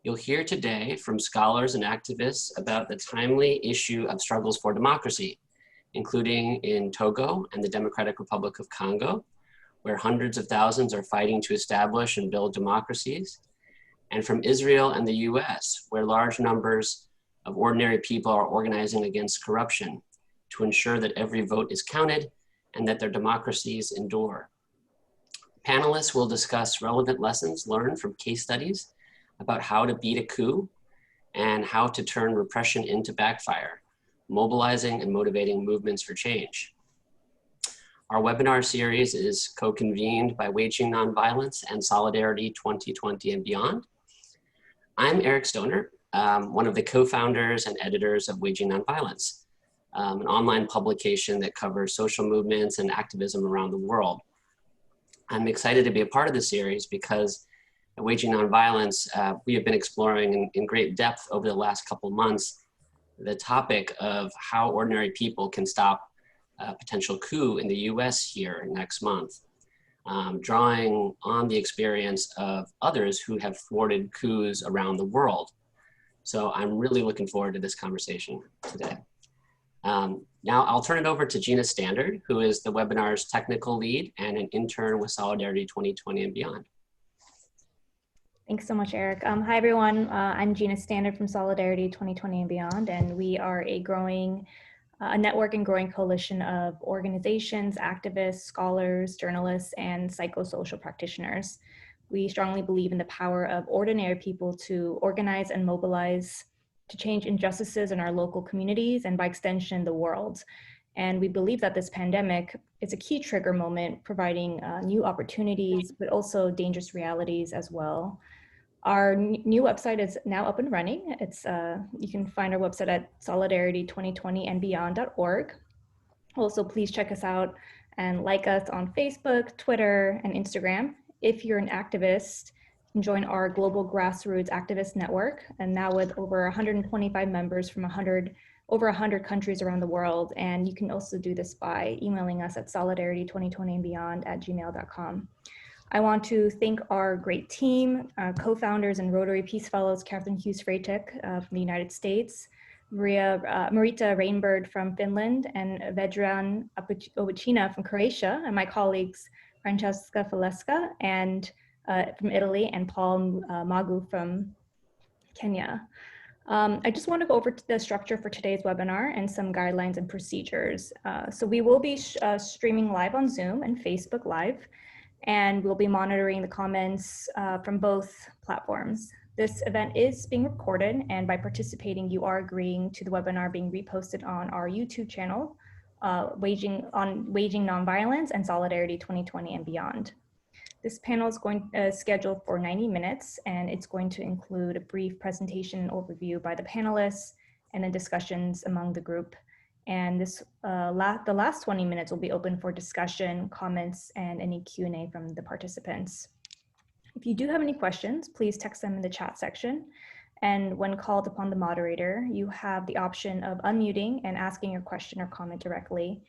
You'll hear today from scholars and activists about the timely issue of struggles for democracy, including in Togo and the Democratic Republic of Congo, where hundreds of thousands are fighting to establish and build democracies, and from Israel and the US, where large numbers of ordinary people are organizing against corruption to ensure that every vote is counted and that their democracies endure. Panelists will discuss relevant lessons learned from case studies about how to beat a coup and how to turn repression into backfire, mobilizing and motivating movements for change. Our webinar series is co-convened by Waging Nonviolence and Solidarity 2020 and Beyond. I'm Eric Stoner, one of the co-founders and editors of Waging Nonviolence, an online publication that covers social movements and activism around the world. I'm excited to be a part of this series because at Waging Nonviolence, we have been exploring in great depth over the last couple months the topic of how ordinary people can stop a potential coup in the US here next month, drawing on the experience of others who have thwarted coups around the world. So I'm really looking forward to this conversation today. Now I'll turn it over to Gina Standard, who is the webinar's technical lead and an intern with Solidarity 2020 and Beyond. Thanks so much, Eric. Hi, everyone. I'm Gina Standard from Solidarity 2020 and Beyond, and we are a network and growing coalition of organizations, activists, scholars, journalists, and psychosocial practitioners. We strongly believe in the power of ordinary people to organize and mobilize to change injustices in our local communities and by extension, the world. And we believe that this pandemic is a key trigger moment, providing new opportunities, but also dangerous realities as well. Our new website is now up and running. You can find our website at solidarity2020andbeyond.org. Also, please check us out and like us on Facebook, Twitter, and Instagram. If you're an activist, you can join our global grassroots activist network, and now with over 125 members from over 100 countries around the world. And you can also do this by emailing us at solidarity2020andbeyond@gmail.com. I want to thank our great team, co-founders and Rotary Peace Fellows, Catherine Hughes-Freitag from the United States, Marita Rainbird from Finland, and Vedran Ovicina from Croatia, and my colleagues, Francesca Faleska and from Italy, and Paul Magu from Kenya. I just want to go over the structure for today's webinar and some guidelines and procedures. So we will be streaming live on Zoom and Facebook Live, and we'll be monitoring the comments from both platforms. This event is being recorded, and by participating, you are agreeing to the webinar being reposted on our YouTube channel, Waging Nonviolence and Solidarity 2020 and Beyond. This panel is scheduled for 90 minutes, and it's going to include a brief presentation and overview by the panelists, and then discussions among the group. And the last 20 minutes will be open for discussion, comments, and any Q&A from the participants. If you do have any questions, please text them in the chat section. And when called upon the moderator, you have the option of unmuting and asking your question or comment directly.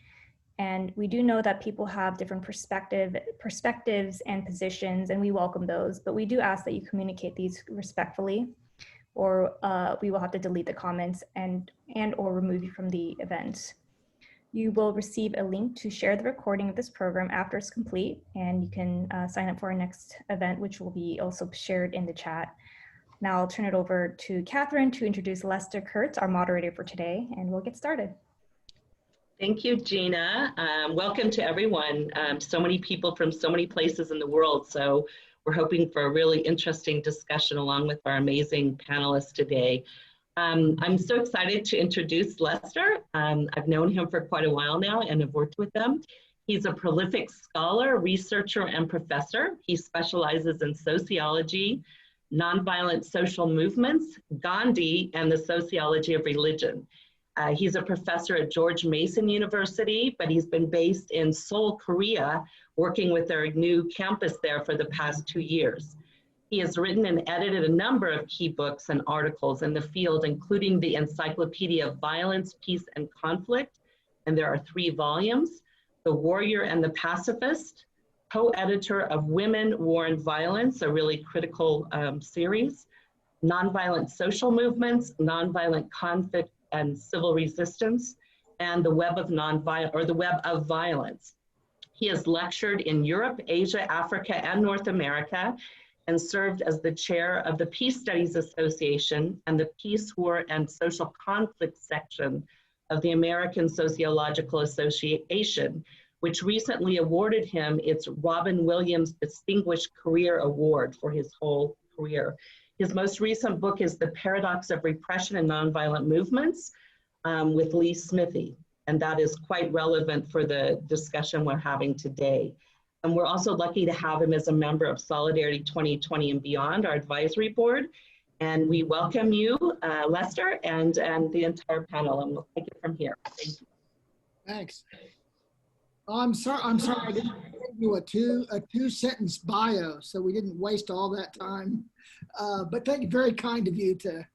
And we do know that people have different perspectives and positions, and we welcome those, but we do ask that you communicate these respectfully, or we will have to delete the comments and or remove you from the event. You will receive a link to share the recording of this program after it's complete, and you can sign up for our next event, which will be also shared in the chat. Now I'll turn it over to Catherine to introduce Lester Kurtz, our moderator for today, and we'll get started. Thank you, Gina. Welcome to everyone. So many people from so many places in the world. So we're hoping for a really interesting discussion along with our amazing panelists today. I'm so excited to introduce Lester. I've known him for quite a while now and have worked with him. He's a prolific scholar, researcher, and professor. He specializes in sociology, nonviolent social movements, Gandhi, and the sociology of religion. He's a professor at George Mason University, but he's been based in Seoul, Korea, working with their new campus there for the past 2 years. He has written and edited a number of key books and articles in the field, including the Encyclopedia of Violence, Peace, and Conflict, and there are 3 volumes, The Warrior and the Pacifist, co-editor of Women, War, and Violence, a really critical series, Nonviolent Social Movements, Nonviolent Conflict and Civil Resistance, and the Web of Nonviolence, or the Web of Violence. He has lectured in Europe, Asia, Africa, and North America, and served as the chair of the Peace Studies Association and the Peace, War, and Social Conflict section of the American Sociological Association, which recently awarded him its Robin Williams Distinguished Career Award for his whole career. His most recent book is The Paradox of Repression and Nonviolent Movements with Lee Smithy, and that is quite relevant for the discussion we're having today. And we're also lucky to have him as a member of Solidarity 2020 and Beyond, our advisory board. And we welcome you, Lester, and the entire panel, and we'll take it from here. Thank you. Thanks. I'm sorry I didn't give you a two-sentence bio, so we didn't waste all that time. But thank you, very kind of you to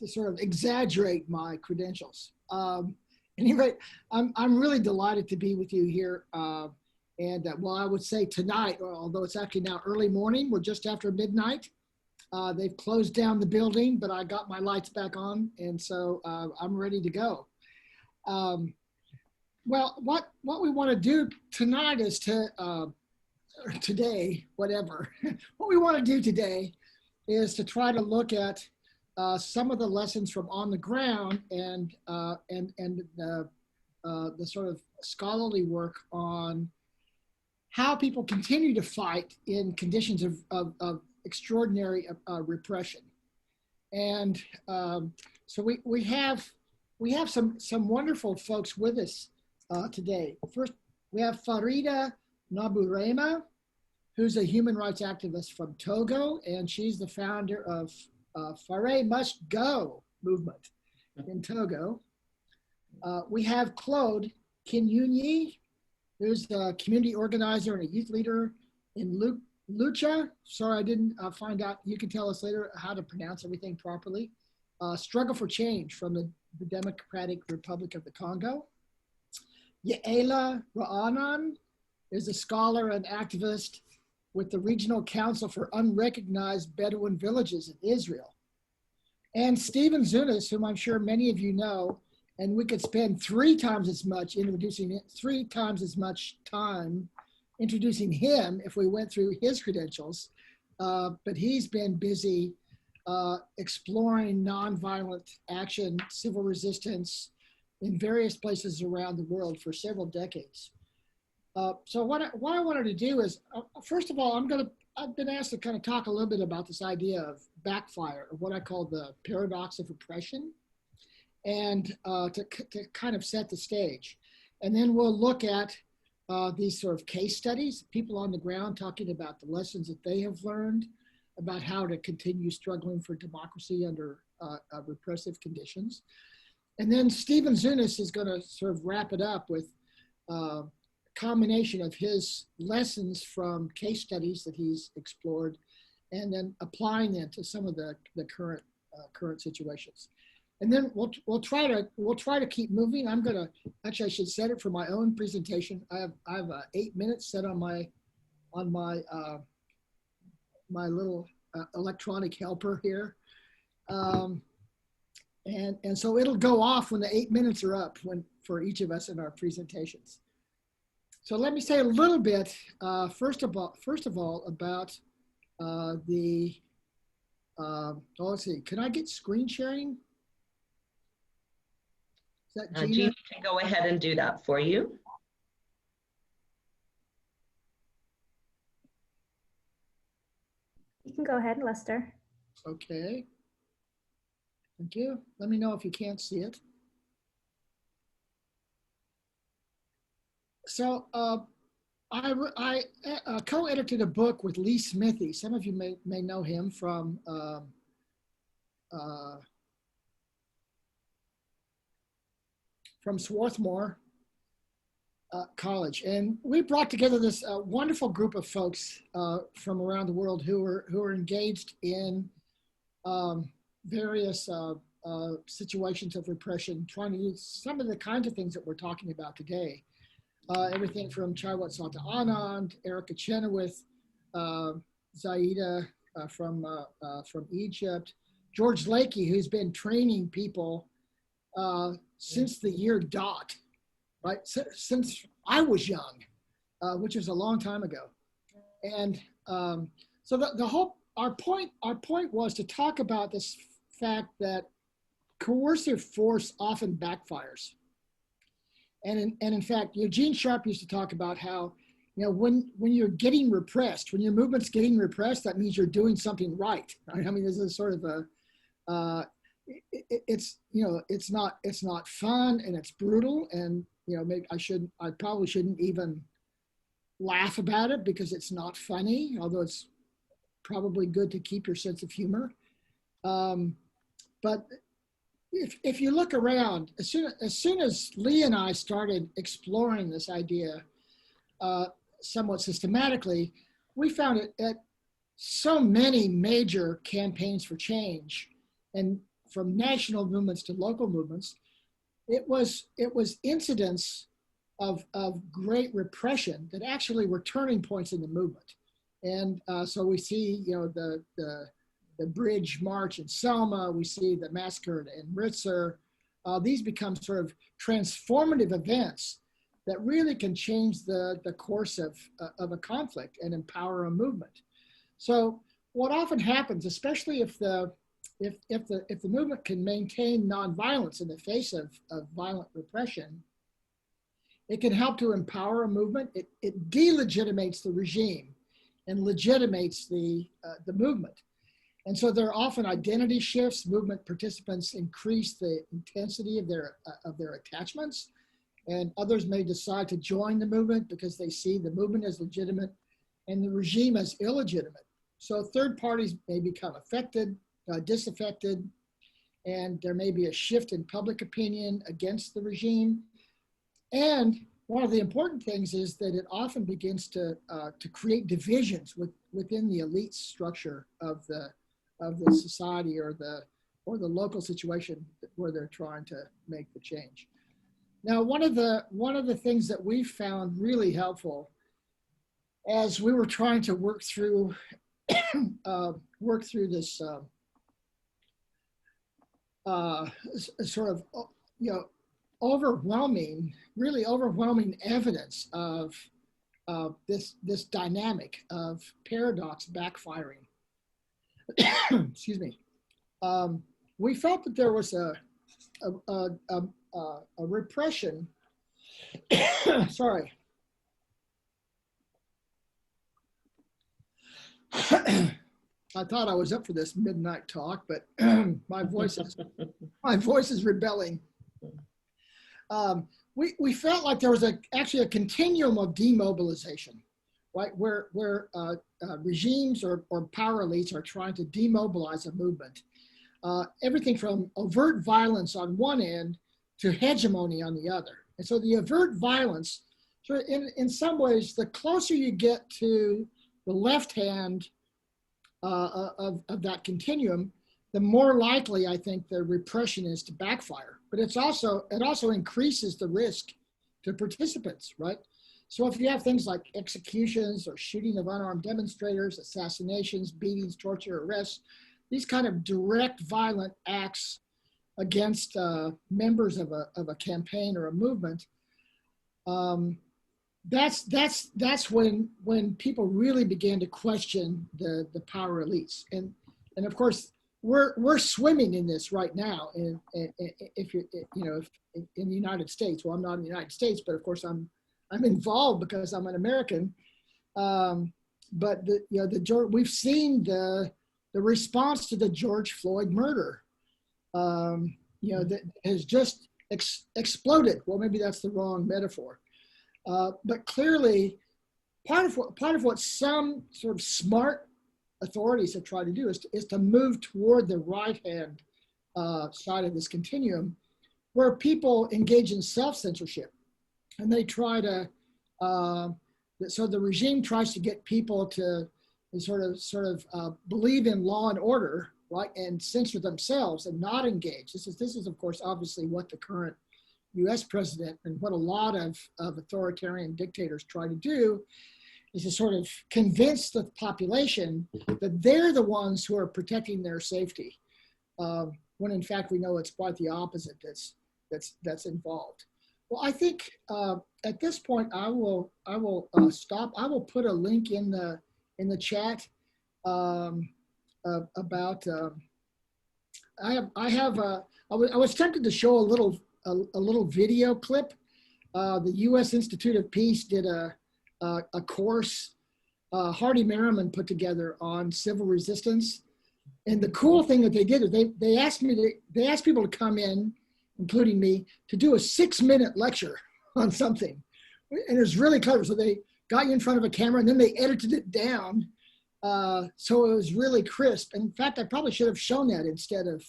sort of exaggerate my credentials. Anyway, I'm really delighted to be with you here. Well, I would say tonight, although it's actually now early morning, we're just after midnight. They've closed down the building, but I got my lights back on, and so I'm ready to go. Well, what we want to do tonight is today, whatever. What we want to do today is to try to look at some of the lessons from on the ground and the sort of scholarly work on how people continue to fight in conditions of extraordinary repression. And so we have some wonderful folks with us today. First, we have Farida Naburema, who's a human rights activist from Togo, and she's the founder of Fare Must Go movement in Togo. We have Claude Kinyunyi, who's a community organizer and a youth leader in Lucha. Sorry, I didn't find out. You can tell us later how to pronounce everything properly. Struggle for Change from the Democratic Republic of the Congo. Yaela Ra'anan is a scholar and activist with the Regional Council for Unrecognized Bedouin Villages in Israel. And Stephen Zunis, whom I'm sure many of you know, and we could spend three times as much time introducing him if we went through his credentials, but he's been busy exploring nonviolent action, civil resistance in various places around the world for several decades. So what I wanted to do is, first of all, I've been asked to kind of talk a little bit about this idea of backfire, or what I call the paradox of repression, and to kind of set the stage. And then we'll look at these sort of case studies, people on the ground talking about the lessons that they have learned about how to continue struggling for democracy under repressive conditions. And then Stephen Zunis is going to sort of wrap it up with a combination of his lessons from case studies that he's explored, and then applying them to some of the current situations. And then we'll try to keep moving. I should set it for my own presentation. I have 8 minutes set on my little electronic helper here. And so it'll go off when the 8 minutes are up for each of us in our presentations. So let me say a little bit, first of all, about let's see, can I get screen sharing? Is that Gina? Gina can go ahead and do that for you. You can go ahead, Lester. Okay. Thank you. Let me know if you can't see it. So I co-edited a book with Lee Smithy. Some of you may know him from Swarthmore College, and we brought together this wonderful group of folks from around the world who are engaged in various situations of repression, trying to do some of the kinds of things that we're talking about today. Everything from Chaiwat Santa Anand, Erica Chenoweth, Zaida from Egypt, George Lakey, who's been training people since the year dot, right? Since I was young, which was a long time ago. And so our point was to talk about this fact that coercive force often backfires. And in fact, Eugene Sharp used to talk about how, when you're getting repressed, when your movement's getting repressed, that means you're doing something right. I mean, this is sort of it's not fun and it's brutal, and maybe I probably shouldn't even laugh about it because it's not funny, although it's probably good to keep your sense of humor. But if you look around, as soon as Lee and I started exploring this idea somewhat systematically, we found it at so many major campaigns for change, and from national movements to local movements, it was incidents of great repression that actually were turning points in the movement. And so we see, the Bridge March in Selma, we see the massacre in Ritzer. These become sort of transformative events that really can change the course of a conflict and empower a movement. So what often happens, especially if the movement can maintain nonviolence in the face of violent repression, it can help to empower a movement. It delegitimates the regime and legitimates the movement. And so there are often identity shifts. Movement participants increase the intensity of their attachments, and others may decide to join the movement because they see the movement as legitimate and the regime as illegitimate. So third parties may become affected, disaffected, and there may be a shift in public opinion against the regime. And one of the important things is that it often begins to create divisions within the elite structure of the society or the local situation where they're trying to make the change. Now, one of the things that we found really helpful as we were trying to work through this sort of really overwhelming evidence of this dynamic of paradox backfiring. Excuse me. We felt that there was a repression. Sorry. I thought I was up for this midnight talk, but my voice is rebelling. We felt like there was actually a continuum of demobilization, right? Where regimes or power elites are trying to demobilize a movement. Everything from overt violence on one end to hegemony on the other. And so the overt violence, so in some ways, the closer you get to the left hand of that continuum, the more likely I think the repression is to backfire. But it also increases the risk to participants, right? So if you have things like executions or shooting of unarmed demonstrators, assassinations, beatings, torture, arrests, these kind of direct violent acts against members of a campaign or a movement, that's when people really began to question the power elites. And of course, we're swimming in this right now. If in the United States, well, I'm not in the United States, but of course I'm involved because I'm an American. But we've seen the response to the George Floyd murder, that has just exploded. Well, maybe that's the wrong metaphor. But clearly, part of what some sort of smart authorities have tried to do is to move toward the right-hand side of this continuum, where people engage in self-censorship, and they try to. So the regime tries to get people to sort of believe in law and order, right, and censor themselves and not engage. This is of course obviously what the current U.S. president and what a lot of authoritarian dictators try to do. is to sort of convince the population that they're the ones who are protecting their safety, when in fact we know it's quite the opposite that's involved. Well, I think at this point I will stop. I will put a link in the chat about. I was tempted to show a little video clip. The U.S. Institute of Peace did a course Hardy Merriman put together on civil resistance, and the cool thing that they did is they asked people to come in, including me, to do a 6-minute lecture on something, and it was really clever. So they got you in front of a camera, and then they edited it down, so it was really crisp. In fact, I probably should have shown that instead of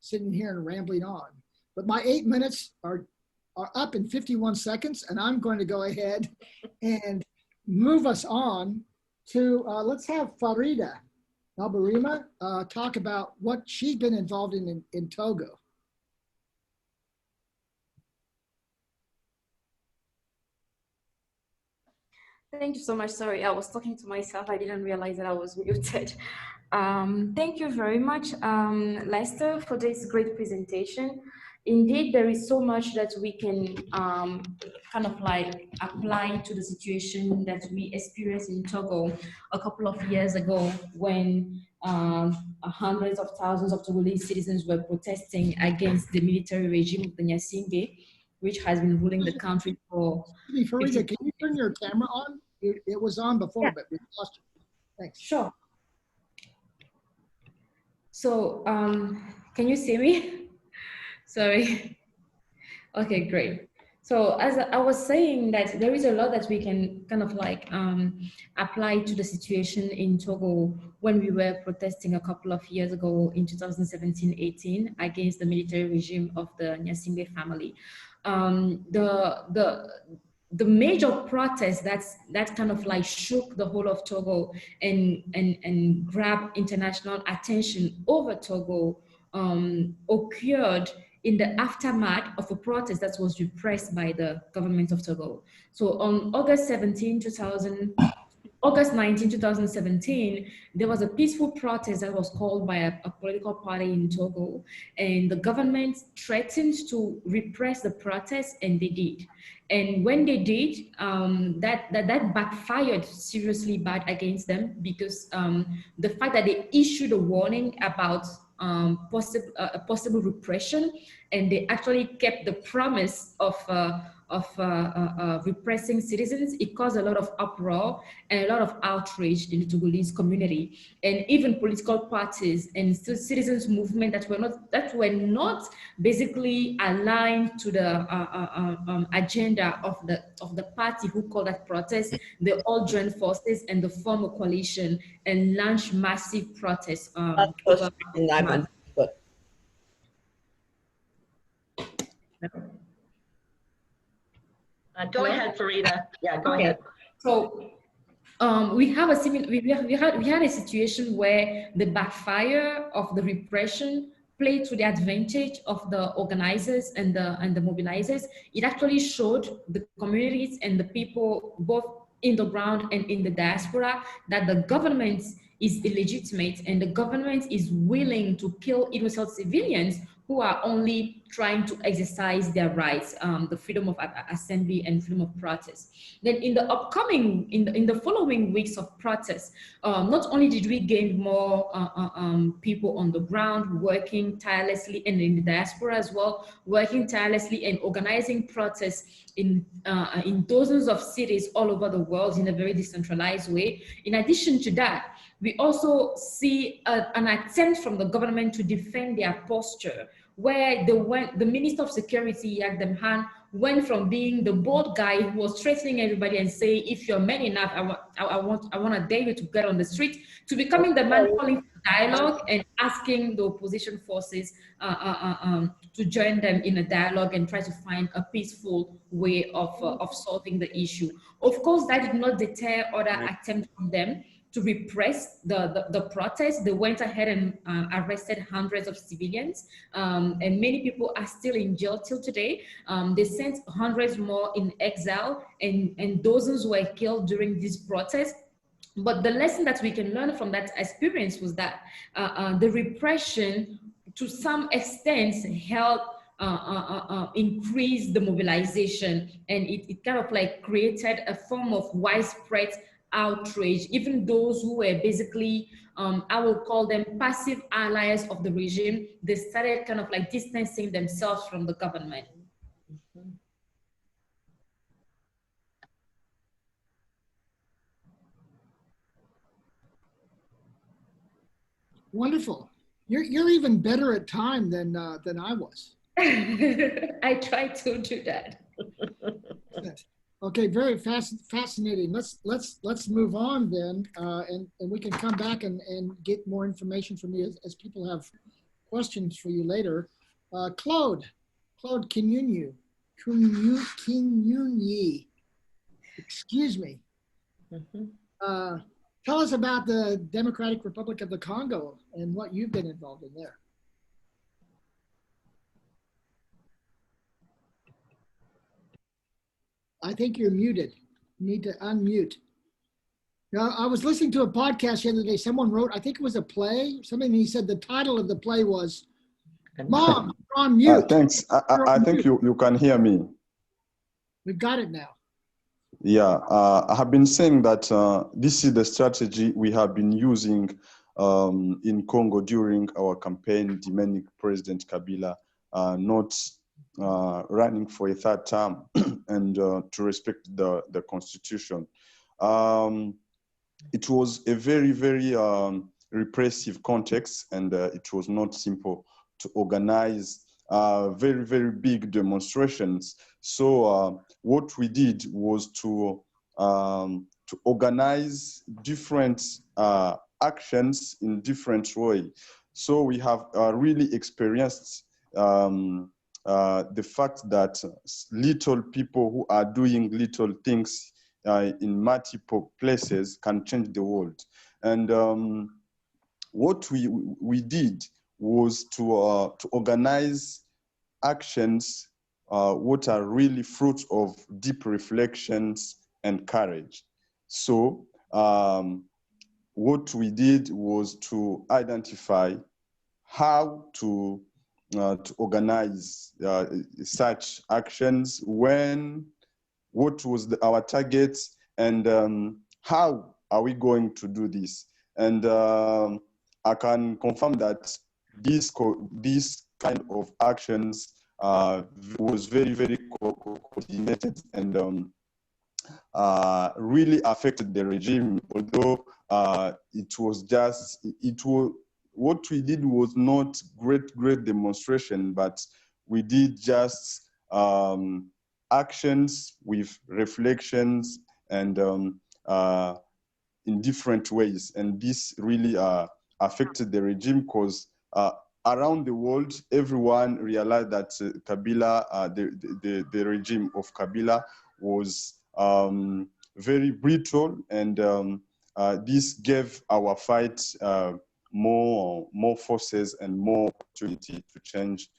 sitting here and rambling on. But my 8 minutes are up in 51 seconds, and I'm going to go ahead and move us on to, let's have Farida Albarima talk about what she's been involved in Togo. Thank you so much. Sorry, I was talking to myself. I didn't realize that I was muted. Thank you very much, Lester, for this great presentation. Indeed, there is so much that we can kind of like apply to the situation that we experienced in Togo a couple of years ago when hundreds of thousands of Togolese citizens were protesting against the military regime of the Nyasimbe, which has been ruling the country for... Farida, can you turn your camera on? It was on before, but we lost it. Thanks. Sure. So, can you see me? Sorry. Okay, great. So as I was saying that there is a lot that we can kind of like apply to the situation in Togo when we were protesting a couple of years ago in 2017-18 against the military regime of the Nyasimbe family. The major protest that kind of like shook the whole of Togo and grabbed international attention over Togo occurred in the aftermath of a protest that was repressed by the government of Togo. So on August 19, 2017, there was a peaceful protest that was called by a political party in Togo, and the government threatened to repress the protest, and they did. And when they did, that backfired seriously bad against them, because the fact that they issued a warning about possible repression, and they actually kept the promise of repressing citizens, it caused a lot of uproar and a lot of outrage in the Togolese community, and even political parties and citizens movement that were not basically aligned to the agenda of the party who called that protest. They all joined forces and they formed a coalition and launched massive protests. Go ahead, Farida. Yeah, go ahead. So we had a situation where the backfire of the repression played to the advantage of the organizers and the mobilizers. It actually showed the communities and the people both in the ground and in the diaspora that the government is illegitimate and the government is willing to kill innocent civilians who are only trying to exercise their rights, the freedom of assembly and freedom of protest. Then in the following weeks of protests, not only did we gain more people on the ground working tirelessly, and in the diaspora as well, working tirelessly and organizing protests in dozens of cities all over the world in a very decentralized way. In addition to that, we also see an attempt from the government to defend their posture, where the Minister of Security, Yagdem went from being the bold guy who was threatening everybody and say, if you're man enough, I want to dare you to get on the street, to becoming the man calling for dialogue and asking the opposition forces to join them in a dialogue and try to find a peaceful way of solving the issue. Of course, that did not deter other attempts from them to repress the protests. They went ahead and arrested hundreds of civilians, and many people are still in jail till today. They sent hundreds more in exile, and dozens were killed during these protests. But the lesson that we can learn from that experience was that the repression, to some extent, helped increase the mobilization, and it kind of like created a form of widespread outrage. Even those who were basically, I would call them passive allies of the regime, they started kind of like distancing themselves from the government. Wonderful. You're even better at time than I was. I try to do that. Okay, very fascinating. Let's move on then, and we can come back and get more information from you as people have questions for you later. Claude Kinyunyi, excuse me. Tell us about the Democratic Republic of the Congo and what you've been involved in there. I think you're muted. You need to unmute. Now, I was listening to a podcast the other day. Someone wrote, I think it was a play, something, and he said the title of the play was, Mom, you're on mute. Thanks. I think you can hear me. We've got it now. Yeah, I have been saying that this is the strategy we have been using in Congo during our campaign, demanding President Kabila not running for a third term and to respect the constitution. It was a very, very repressive context, and it was not simple to organize very, very big demonstrations. So what we did was to organize different actions in different ways. So we have really experienced the fact that little people who are doing little things in multiple places can change the world. And what we did was to organize actions what are really fruits of deep reflections and courage. So what we did was to identify how to organize such actions, what was our target, and how are we going to do this. And I can confirm that this kind of actions was very, very coordinated and really affected the regime, although what we did was not great demonstration, but we did just actions with reflections and in different ways. And this really affected the regime because around the world, everyone realized that Kabila, the regime of Kabila was very brutal, and this gave our fight more forces and more opportunity to change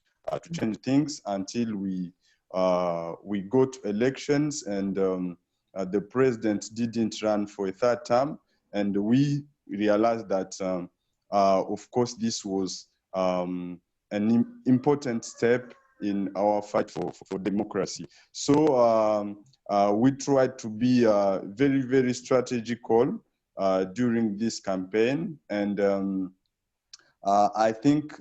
things until we go to elections, and the president didn't run for a third term, and we realized that of course this was an important step in our fight for democracy. So we tried to be very, very strategical during this campaign, and I think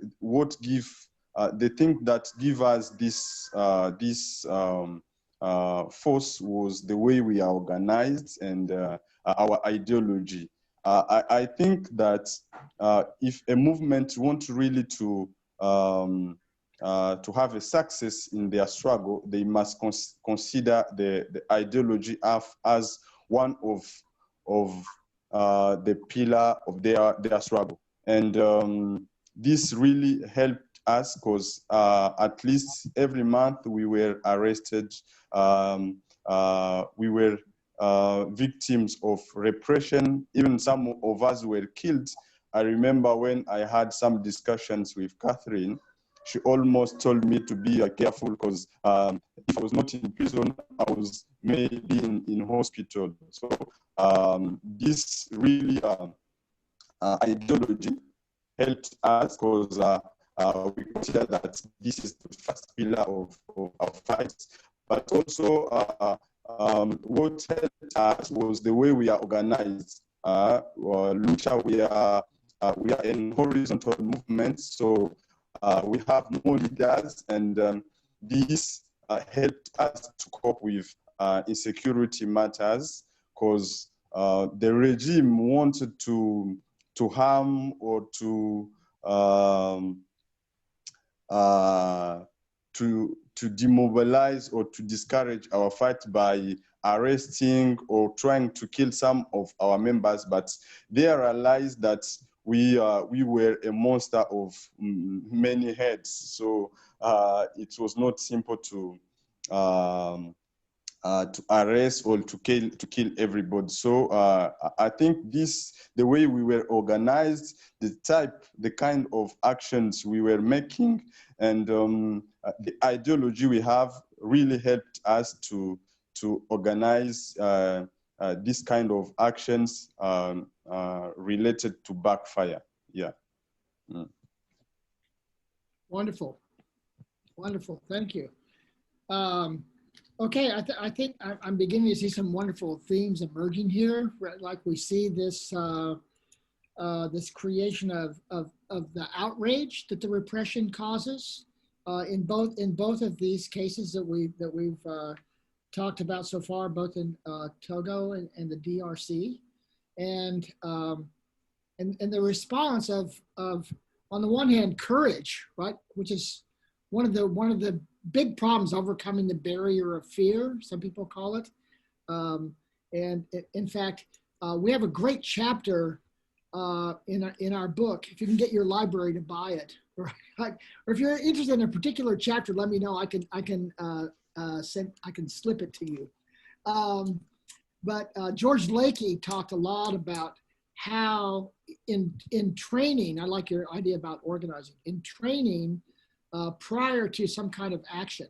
the thing that give us this force was the way we are organized and our ideology. I think that if a movement wants really to have a success in their struggle, they must consider the ideology as one of the pillar of their struggle. And this really helped us because at least every month we were arrested. We were victims of repression. Even some of us were killed. I remember when I had some discussions with Catherine, she almost told me to be careful because if I was not in prison, I was maybe in hospital. So this really ideology helped us because we consider that this is the first pillar of our fight. But also what helped us was the way we are organized. Lucha, we are in horizontal movements, so we have more leaders, and this helped us to cope with insecurity matters, because the regime wanted to harm or to demobilize or to discourage our fight by arresting or trying to kill some of our members, but they realized that we were a monster of many heads. So it was not simple to arrest or to kill everybody. So I think the way we were organized, the kind of actions we were making, and the ideology we have really helped us to organize this kind of actions related to backfire. Yeah. Mm. Wonderful. Wonderful. Thank you. Okay, I think I'm beginning to see some wonderful themes emerging here. Like we see this this creation of the outrage that the repression causes in both of these cases that we've talked about so far, both in Togo and the DRC, and the response of on the one hand courage, right, which is one of the big problems, overcoming the barrier of fear, some people call it. And in fact, we have a great chapter in our book. If you can get your library to buy it, or if you're interested in a particular chapter, let me know. I can slip it to you. But George Lakey talked a lot about how in training, I like your idea about organizing, in training, prior to some kind of action,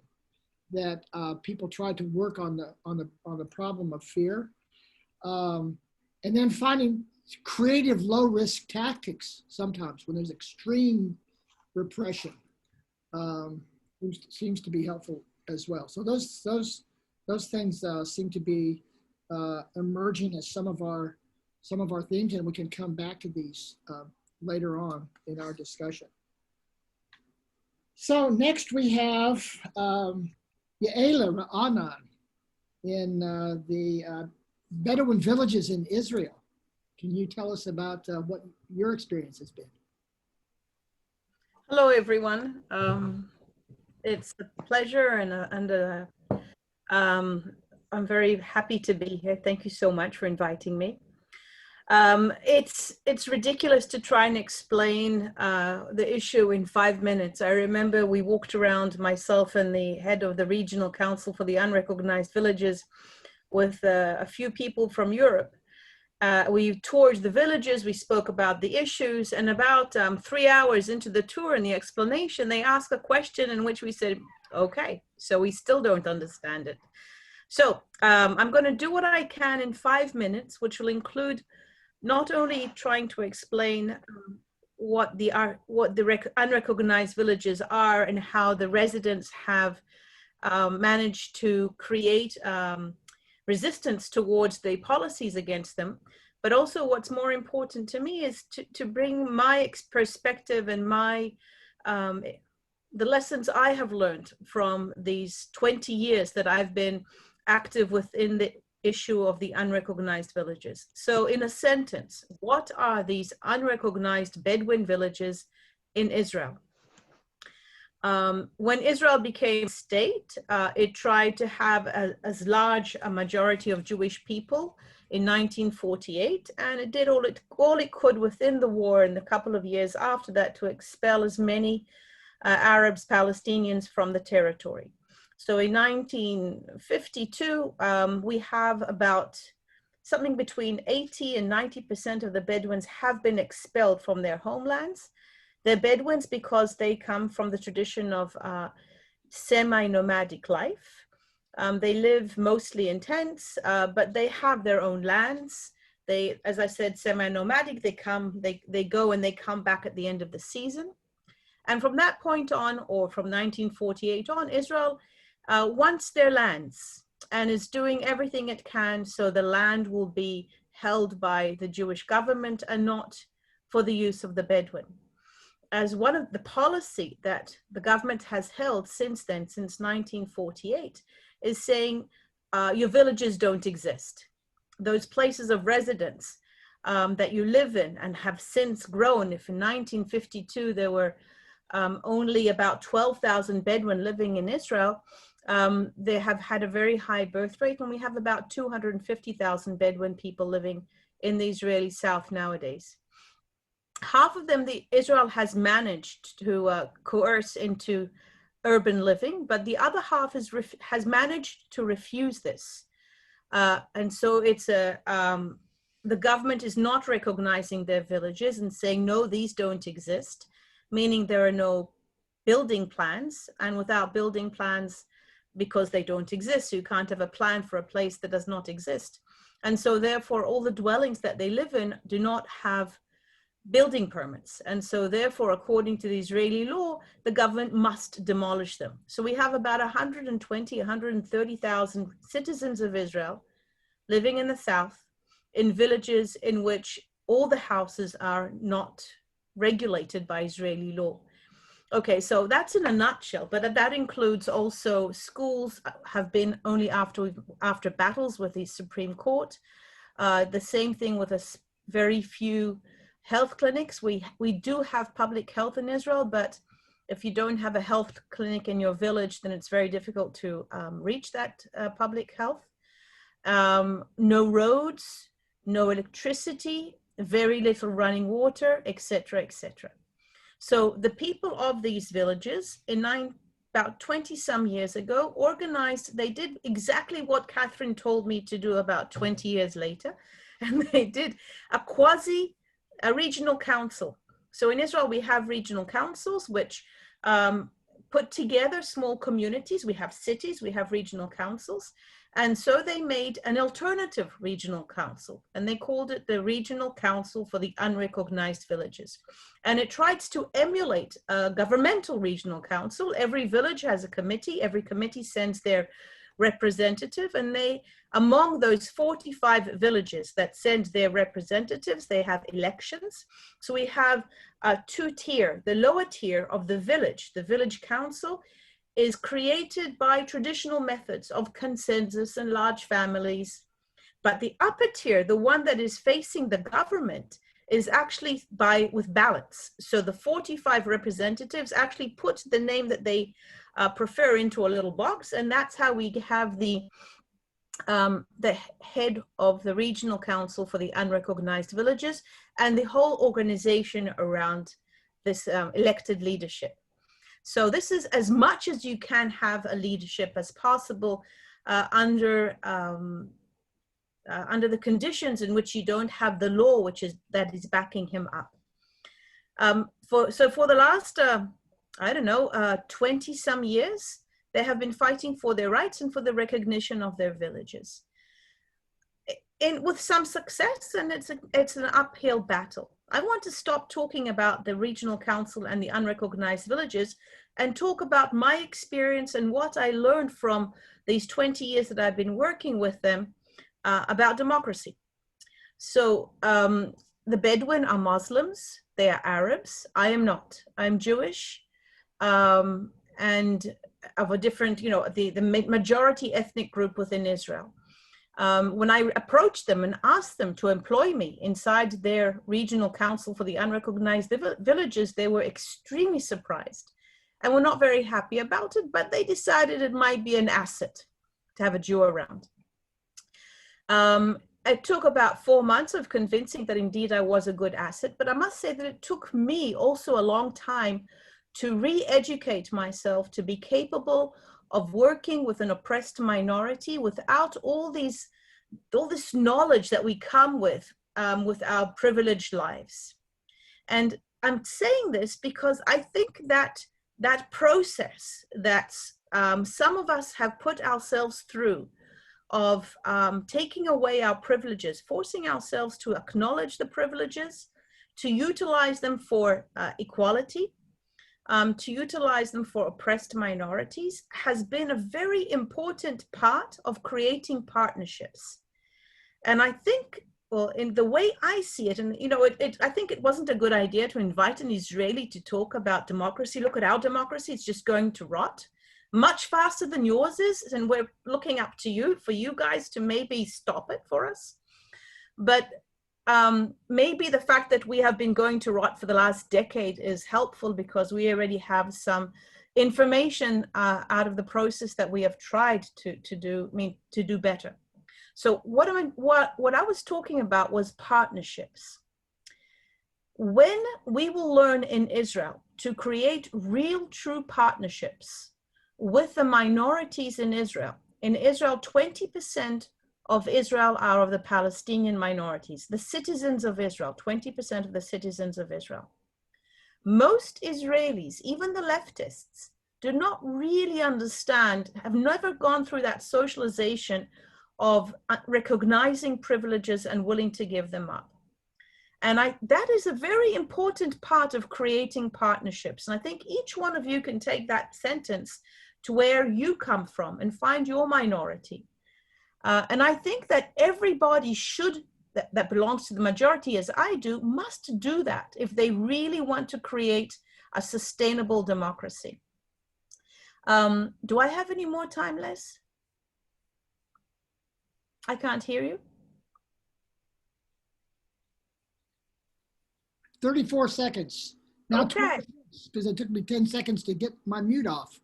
that people try to work on the problem of fear, and then finding creative low risk tactics sometimes when there's extreme repression, seems to be helpful as well. So those things seem to be emerging as some of our themes, and we can come back to these later on in our discussion. So next we have Yaela Ra'anan in the Bedouin villages in Israel. Can you tell us about what your experience has been? Hello, everyone. It's a pleasure, and I'm very happy to be here. Thank you so much for inviting me. It's ridiculous to try and explain the issue in 5 minutes. I remember we walked around, myself and the head of the Regional Council for the Unrecognized Villages, with a few people from Europe. We toured the villages, we spoke about the issues, and about 3 hours into the tour and the explanation, they asked a question in which we said, okay, so we still don't understand it. So I'm going to do what I can in 5 minutes, which will include not only trying to explain what the unrecognized villages are and how the residents have managed to create resistance towards the policies against them, but also what's more important to me is to bring my perspective and the lessons I have learned from these 20 years that I've been active within the issue of the unrecognized villages. So in a sentence, what are these unrecognized Bedouin villages in Israel? When Israel became a state, it tried to have as large a majority of Jewish people in 1948, and it did all it could within the war and a couple of years after that to expel as many Arabs, Palestinians from the territory. So in 1952, we have about something between 80 and 90% of the Bedouins have been expelled from their homelands. They're Bedouins because they come from the tradition of semi-nomadic life. They live mostly in tents, but they have their own lands. They, as I said, semi-nomadic, they go and they come back at the end of the season. And from that point on, or from 1948 on, Israel wants their lands and is doing everything it can so the land will be held by the Jewish government and not for the use of the Bedouin. As one of the policy that the government has held since then, since 1948, is saying your villages don't exist. Those places of residence that you live in and have since grown. If in 1952 there were only about 12,000 Bedouin living in Israel, they have had a very high birth rate, and we have about 250,000 Bedouin people living in the Israeli South nowadays. Half of them, Israel has managed to coerce into urban living, but the other half has managed to refuse this. And so it's the government is not recognizing their villages and saying, no, these don't exist, meaning there are no building plans, and without building plans, because they don't exist, so you can't have a plan for a place that does not exist. And so therefore, all the dwellings that they live in do not have building permits. And so therefore, according to the Israeli law, the government must demolish them. So we have about 130,000 citizens of Israel living in the south, in villages in which all the houses are not regulated by Israeli law. Okay, so that's in a nutshell, but that includes also schools have been only after battles with the Supreme Court. The same thing with very few health clinics. We do have public health in Israel, but if you don't have a health clinic in your village, then it's very difficult to reach that public health. No roads, no electricity, very little running water, etc., etc. So the people of these villages about 20 some years ago organized, they did exactly what Catherine told me to do about 20 years later. And they did a regional council. So in Israel, we have regional councils, which put together small communities. We have cities, we have regional councils. And so they made an alternative regional council, and they called it the Regional Council for the Unrecognized Villages. And it tries to emulate a governmental regional council. Every village has a committee. Every committee sends their representative, and among those 45 villages that send their representatives, they have elections. So we have a two-tier. The lower tier of the village council, is created by traditional methods of consensus and large families. But the upper tier, the one that is facing the government, is actually with ballots. So the 45 representatives actually put the name that they prefer into a little box, and that's how we have the head of the Regional Council for the Unrecognized Villages and the whole organization around this elected leadership. So this is as much as you can have a leadership as possible under the conditions in which you don't have the law that is backing him up. For the last, 20 some years, they have been fighting for their rights and for the recognition of their villages. With some success, and it's an uphill battle. I want to stop talking about the Regional Council and the Unrecognized Villages and talk about my experience and what I learned from these 20 years that I've been working with them about democracy. So the Bedouin are Muslims, they are Arabs. I am not. I'm Jewish and of a different, the majority ethnic group within Israel. When I approached them and asked them to employ me inside their regional council for the unrecognized villages, they were extremely surprised and were not very happy about it, but they decided it might be an asset to have a Jew around. It took about 4 months of convincing that indeed I was a good asset, but I must say that it took me also a long time to re-educate myself to be capable of working with an oppressed minority without all this knowledge that we come with our privileged lives. And I'm saying this because I think that that process that some of us have put ourselves through of taking away our privileges, forcing ourselves to acknowledge the privileges, to utilize them for equality, to utilize them for oppressed minorities, has been a very important part of creating partnerships. And I think, well, in the way I see it, and you know, I think it wasn't a good idea to invite an Israeli to talk about democracy. Look at our democracy, it's just going to rot much faster than yours is, and we're looking up to you, for you guys to maybe stop it for us. But maybe the fact that we have been going to rot for the last decade is helpful, because we already have some information out of the process that we have tried to do better. So what I was talking about was partnerships. When we will learn in Israel to create real, true partnerships with the minorities in Israel 20% of Israel are of the Palestinian minorities, the citizens of Israel, 20% of the citizens of Israel. Most Israelis, even the leftists, do not really understand, have never gone through that socialization of recognizing privileges and willing to give them up. And that is a very important part of creating partnerships. And I think each one of you can take that sentence to where you come from and find your minority. And I think that everybody that belongs to the majority, as I do, must do that if they really want to create a sustainable democracy. Do I have any more time, Les? I can't hear you. 34 seconds. Now, okay. Because it took me 10 seconds to get my mute off.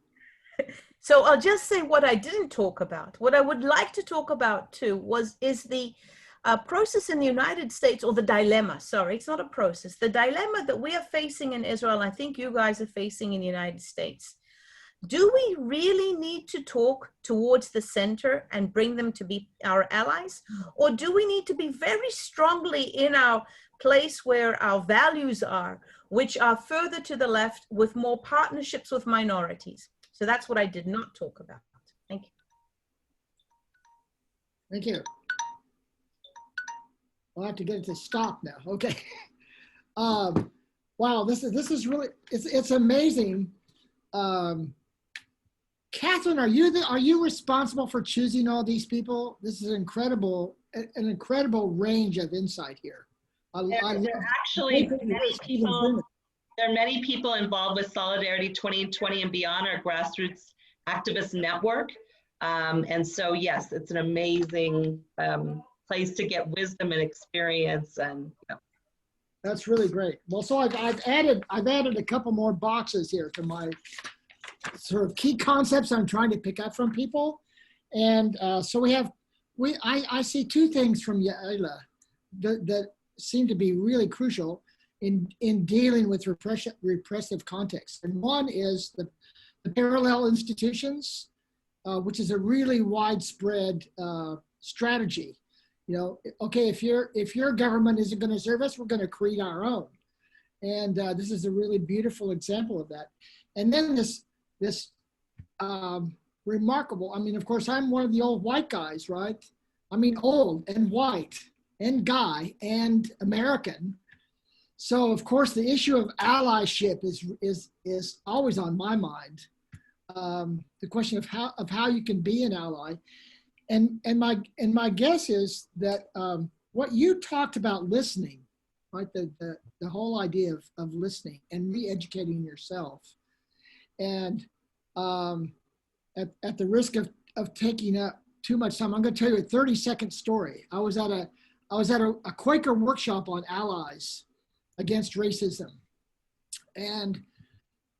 So I'll just say what I didn't talk about. What I would like to talk about too is the process in the United States, or the dilemma, sorry, it's not a process, the dilemma that we are facing in Israel, and I think you guys are facing in the United States. Do we really need to talk towards the center and bring them to be our allies? Or do we need to be very strongly in our place where our values are, which are further to the left, with more partnerships with minorities? So that's what I did not talk about. Thank you. Thank you. I'll have to get it to stop now. Okay. Wow, this is really, it's amazing. Catherine, are you responsible for choosing all these people? This is an incredible range of insight here. There are many people involved with Solidarity 2020 and Beyond, our grassroots activist network. And so, yes, it's an amazing place to get wisdom and experience. And you know. That's really great. Well, so I've added a couple more boxes here to my sort of key concepts I'm trying to pick up from people. And so I see two things from Yaela that seem to be really crucial in dealing with repressive context. And one is the parallel institutions, which is a really widespread strategy. You know, okay, if your government isn't going to serve us, we're going to create our own. And this is a really beautiful example of that. And then this remarkable, I mean, of course, I'm one of the old white guys, right? I mean, old and white and guy and American. So of course, the issue of allyship is always on my mind. The question of how you can be an ally. And my guess is that what you talked about listening, right? The whole idea of listening and re-educating yourself. And at the risk of taking up too much time, I'm going to tell you a 30-second story. I was at a Quaker workshop on allies against racism, and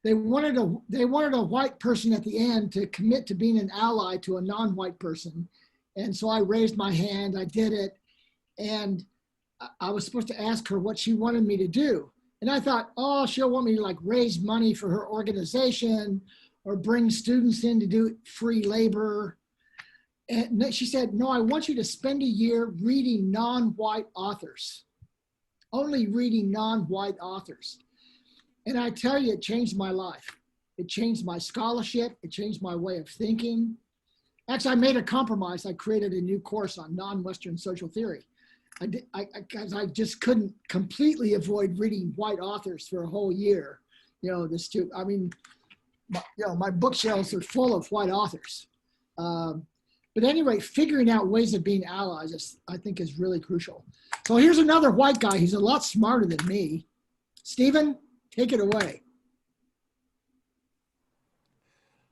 they wanted a white person at the end to commit to being an ally to a non-white person. And so I raised my hand, I did it, and I was supposed to ask her what she wanted me to do. And I thought, oh, she'll want me to like raise money for her organization or bring students in to do free labor. And she said, no, I want you to spend a year reading non-white authors, only reading non-white authors. And I tell you, it changed my life. It changed my scholarship. It changed my way of thinking. Actually, I made a compromise. I created a new course on non-Western social theory. Because I just couldn't completely avoid reading white authors for a whole year. You know, my bookshelves are full of white authors. But anyway, figuring out ways of being allies, I think, is really crucial. So here's another white guy. He's a lot smarter than me. Stephen, take it away.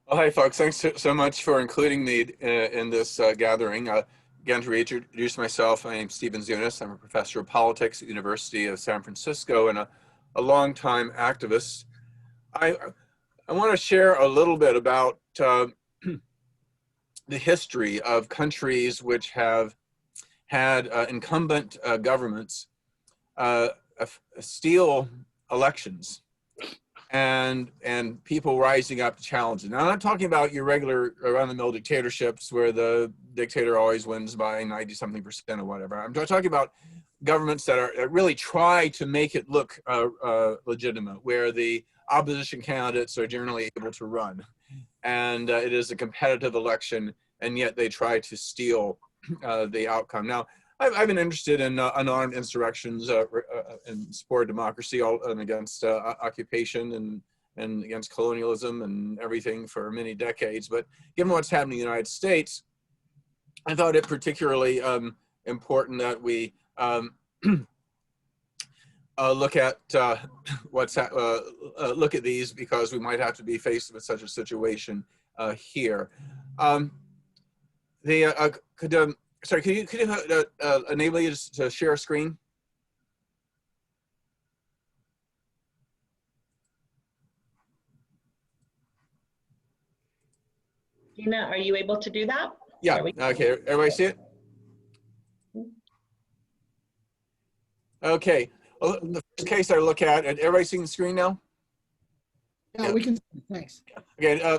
Well, hi, folks. Thanks so much for including me in this gathering. Again, to reintroduce myself, my name's Stephen Zunis. I'm a professor of politics at the University of San Francisco and a longtime activist. I want to share a little bit about the history of countries which have had incumbent governments steal elections and people rising up to challenge it. Now, I'm not talking about your regular run-of-the-mill dictatorships where the dictator always wins by 90-something% or whatever. I'm talking about governments that really try to make it look legitimate, where the opposition candidates are generally able to run. And it is a competitive election, and yet they try to steal the outcome. Now, I've been interested in unarmed insurrections in support of democracy and against occupation and against colonialism and everything for many decades. But given what's happening in the United States, I thought it particularly important that we look at look at these, because we might have to be faced with such a situation here. Sorry, could you enable you to share a screen? Gina, are you able to do that? Yeah, okay, everybody see it? Okay, well, the first case I look at, everybody seeing the screen now? Yeah, we can, thanks. Okay,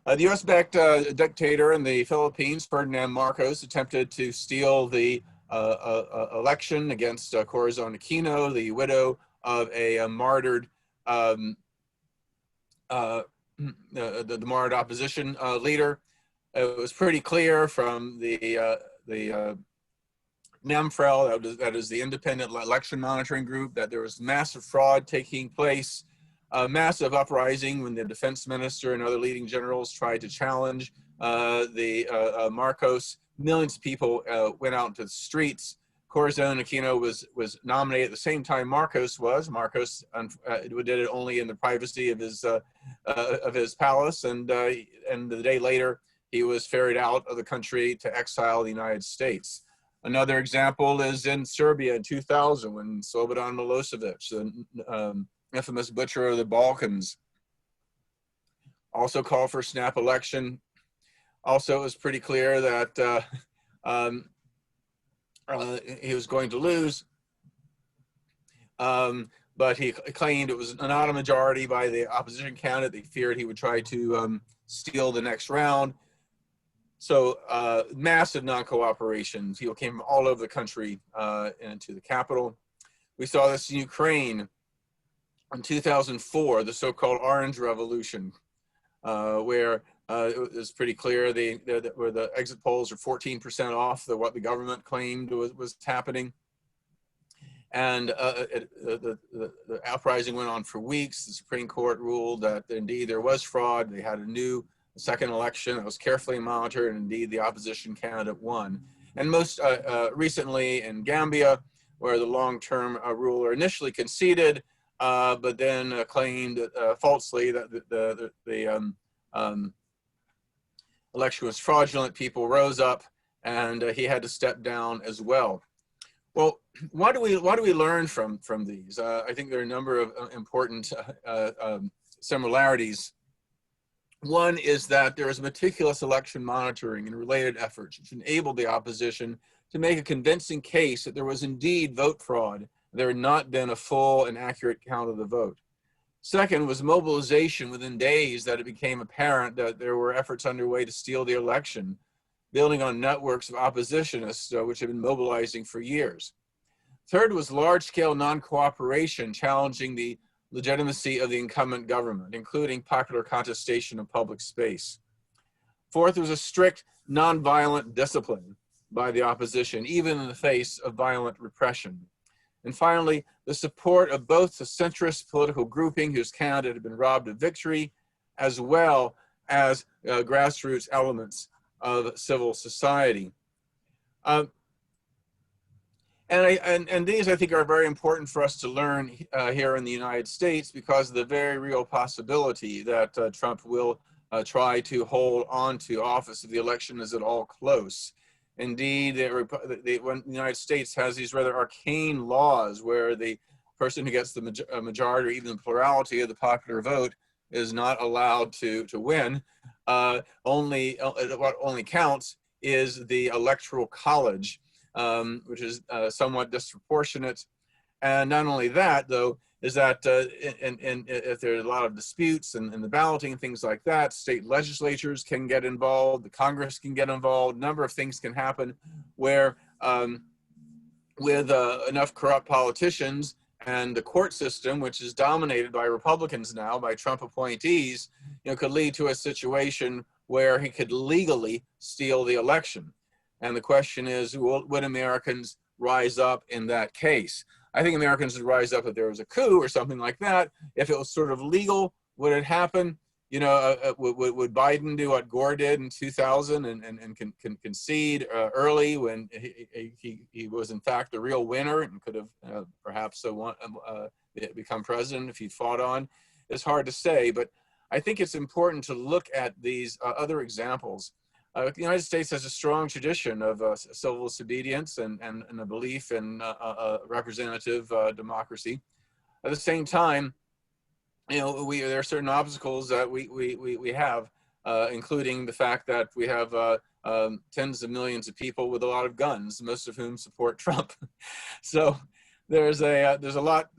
the US-backed dictator in the Philippines, Ferdinand Marcos, attempted to steal the election against Corazon Aquino, the widow of a martyred, the martyred opposition leader. It was pretty clear from the NAMFREL, that is the Independent Election Monitoring Group, that there was massive fraud taking place. A massive uprising when the defense minister and other leading generals tried to challenge Marcos. Millions of people went out into the streets. Corazon Aquino was nominated at the same time Marcos was. Marcos did it only in the privacy of his palace, and the day later he was ferried out of the country to exile in the United States. Another example is in Serbia in 2000 when Slobodan Milosevic, the infamous butcher of the Balkans, also called for a snap election. Also, it was pretty clear that he was going to lose, but he claimed it was not a majority by the opposition candidate. They feared he would try to steal the next round. So massive non-cooperation. People came from all over the country into the capital. We saw this in Ukraine in 2004, the so-called Orange Revolution, where it was pretty clear where the exit polls are 14% off what the government claimed was happening. And the uprising went on for weeks. The Supreme Court ruled that indeed there was fraud. They had a second election that was carefully monitored, and indeed the opposition candidate won. And most recently in Gambia, where the long-term ruler initially conceded, but then claimed falsely that the election was fraudulent. People rose up, and he had to step down as well. Well, what do we learn from these? I think there are a number of important similarities. One is that there is meticulous election monitoring and related efforts which enabled the opposition to make a convincing case that there was indeed vote fraud. There had not been a full and accurate count of the vote. Second was mobilization within days that it became apparent that there were efforts underway to steal the election, building on networks of oppositionists which had been mobilizing for years. Third was large-scale non-cooperation challenging the legitimacy of the incumbent government, including popular contestation of public space. Fourth was a strict nonviolent discipline by the opposition, even in the face of violent repression. And finally, the support of both the centrist political grouping whose candidate had been robbed of victory, as well as grassroots elements of civil society. And these, I think, are very important for us to learn here in the United States because of the very real possibility that Trump will try to hold on to office if the election is at all close. Indeed, when the United States has these rather arcane laws where the person who gets the majority or even the plurality of the popular vote is not allowed to win. What only counts is the electoral college, which is somewhat disproportionate. And not only that, though, is that if there's a lot of disputes and the balloting and things like that, state legislatures can get involved, the Congress can get involved, a number of things can happen where with enough corrupt politicians and the court system, which is dominated by Republicans now, by Trump appointees, could lead to a situation where he could legally steal the election. And the question is, would Americans rise up in that case? I think Americans would rise up if there was a coup or something like that. If it was sort of legal, would it happen? Would Biden do what Gore did in 2000 and concede early when he was in fact the real winner and could have perhaps become president if he fought on? It's hard to say, but I think it's important to look at these other examples. The United States has a strong tradition of civil disobedience and a belief in representative democracy. At the same time, there are certain obstacles that we have, including the fact that we have tens of millions of people with a lot of guns, most of whom support Trump. So there's a lot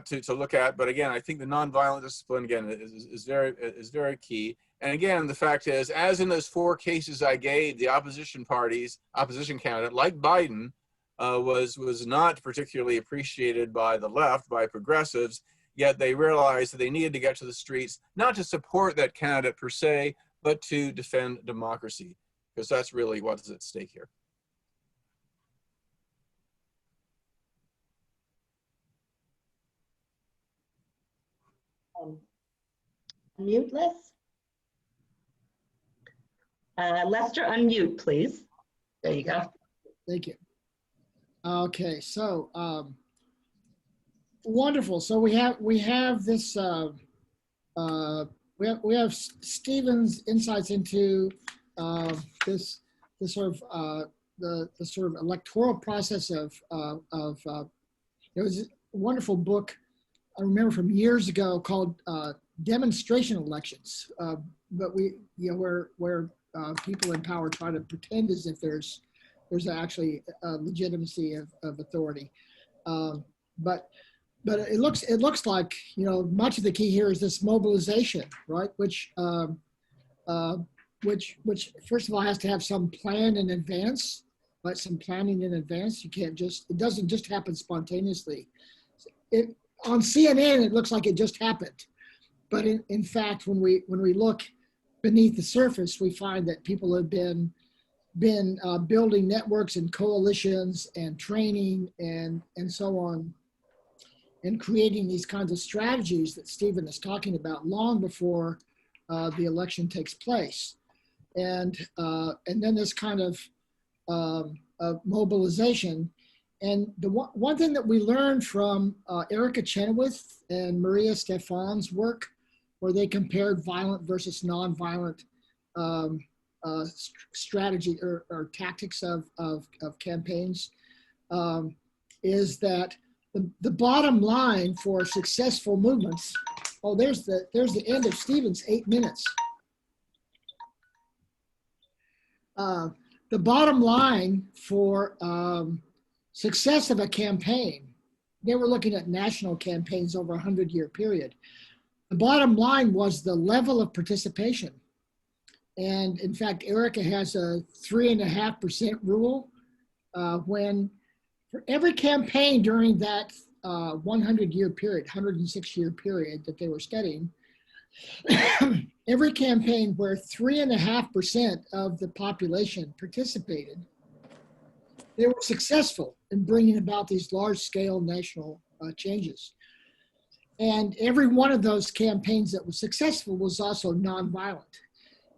to look at. But again, I think the nonviolent discipline again is very key. And again, the fact is, as in those 4 cases I gave, the opposition candidate, like Biden, was not particularly appreciated by the left, by progressives, yet they realized that they needed to get to the streets, not to support that candidate per se, but to defend democracy, because that's really what's at stake here. Unmute, Liz. Lester, unmute, please. There you go. Thank you. Okay, so wonderful. So we have this we have Stephen's insights into this sort of the sort of electoral process of there was a wonderful book I remember from years ago called Demonstration Elections, but where people in power try to pretend as if there's actually legitimacy of authority, but it looks like much of the key here is this mobilization, right? Which first of all has to have some plan in advance, right? Some planning in advance. You can't it doesn't just happen spontaneously. On CNN it looks like it just happened, but in fact when we look beneath the surface, we find that people have been building networks and coalitions and training and so on, and creating these kinds of strategies that Stephen is talking about long before the election takes place, and then this kind of mobilization. And the one thing that we learned from Erica Chenoweth and Maria Stefan's work, where they compared violent versus nonviolent strategy or tactics of campaigns, is that the bottom line for successful movements. Oh, there's the end of Stephen's 8 minutes. The bottom line for success of a campaign they were looking at national campaigns over a 100-year period. The bottom line was the level of participation. And in fact, Erica has a 3.5% rule when for every campaign during that 100-year period, 106-year period that they were studying, every campaign where 3.5% of the population participated, they were successful in bringing about these large-scale national changes. And every one of those campaigns that was successful was also nonviolent.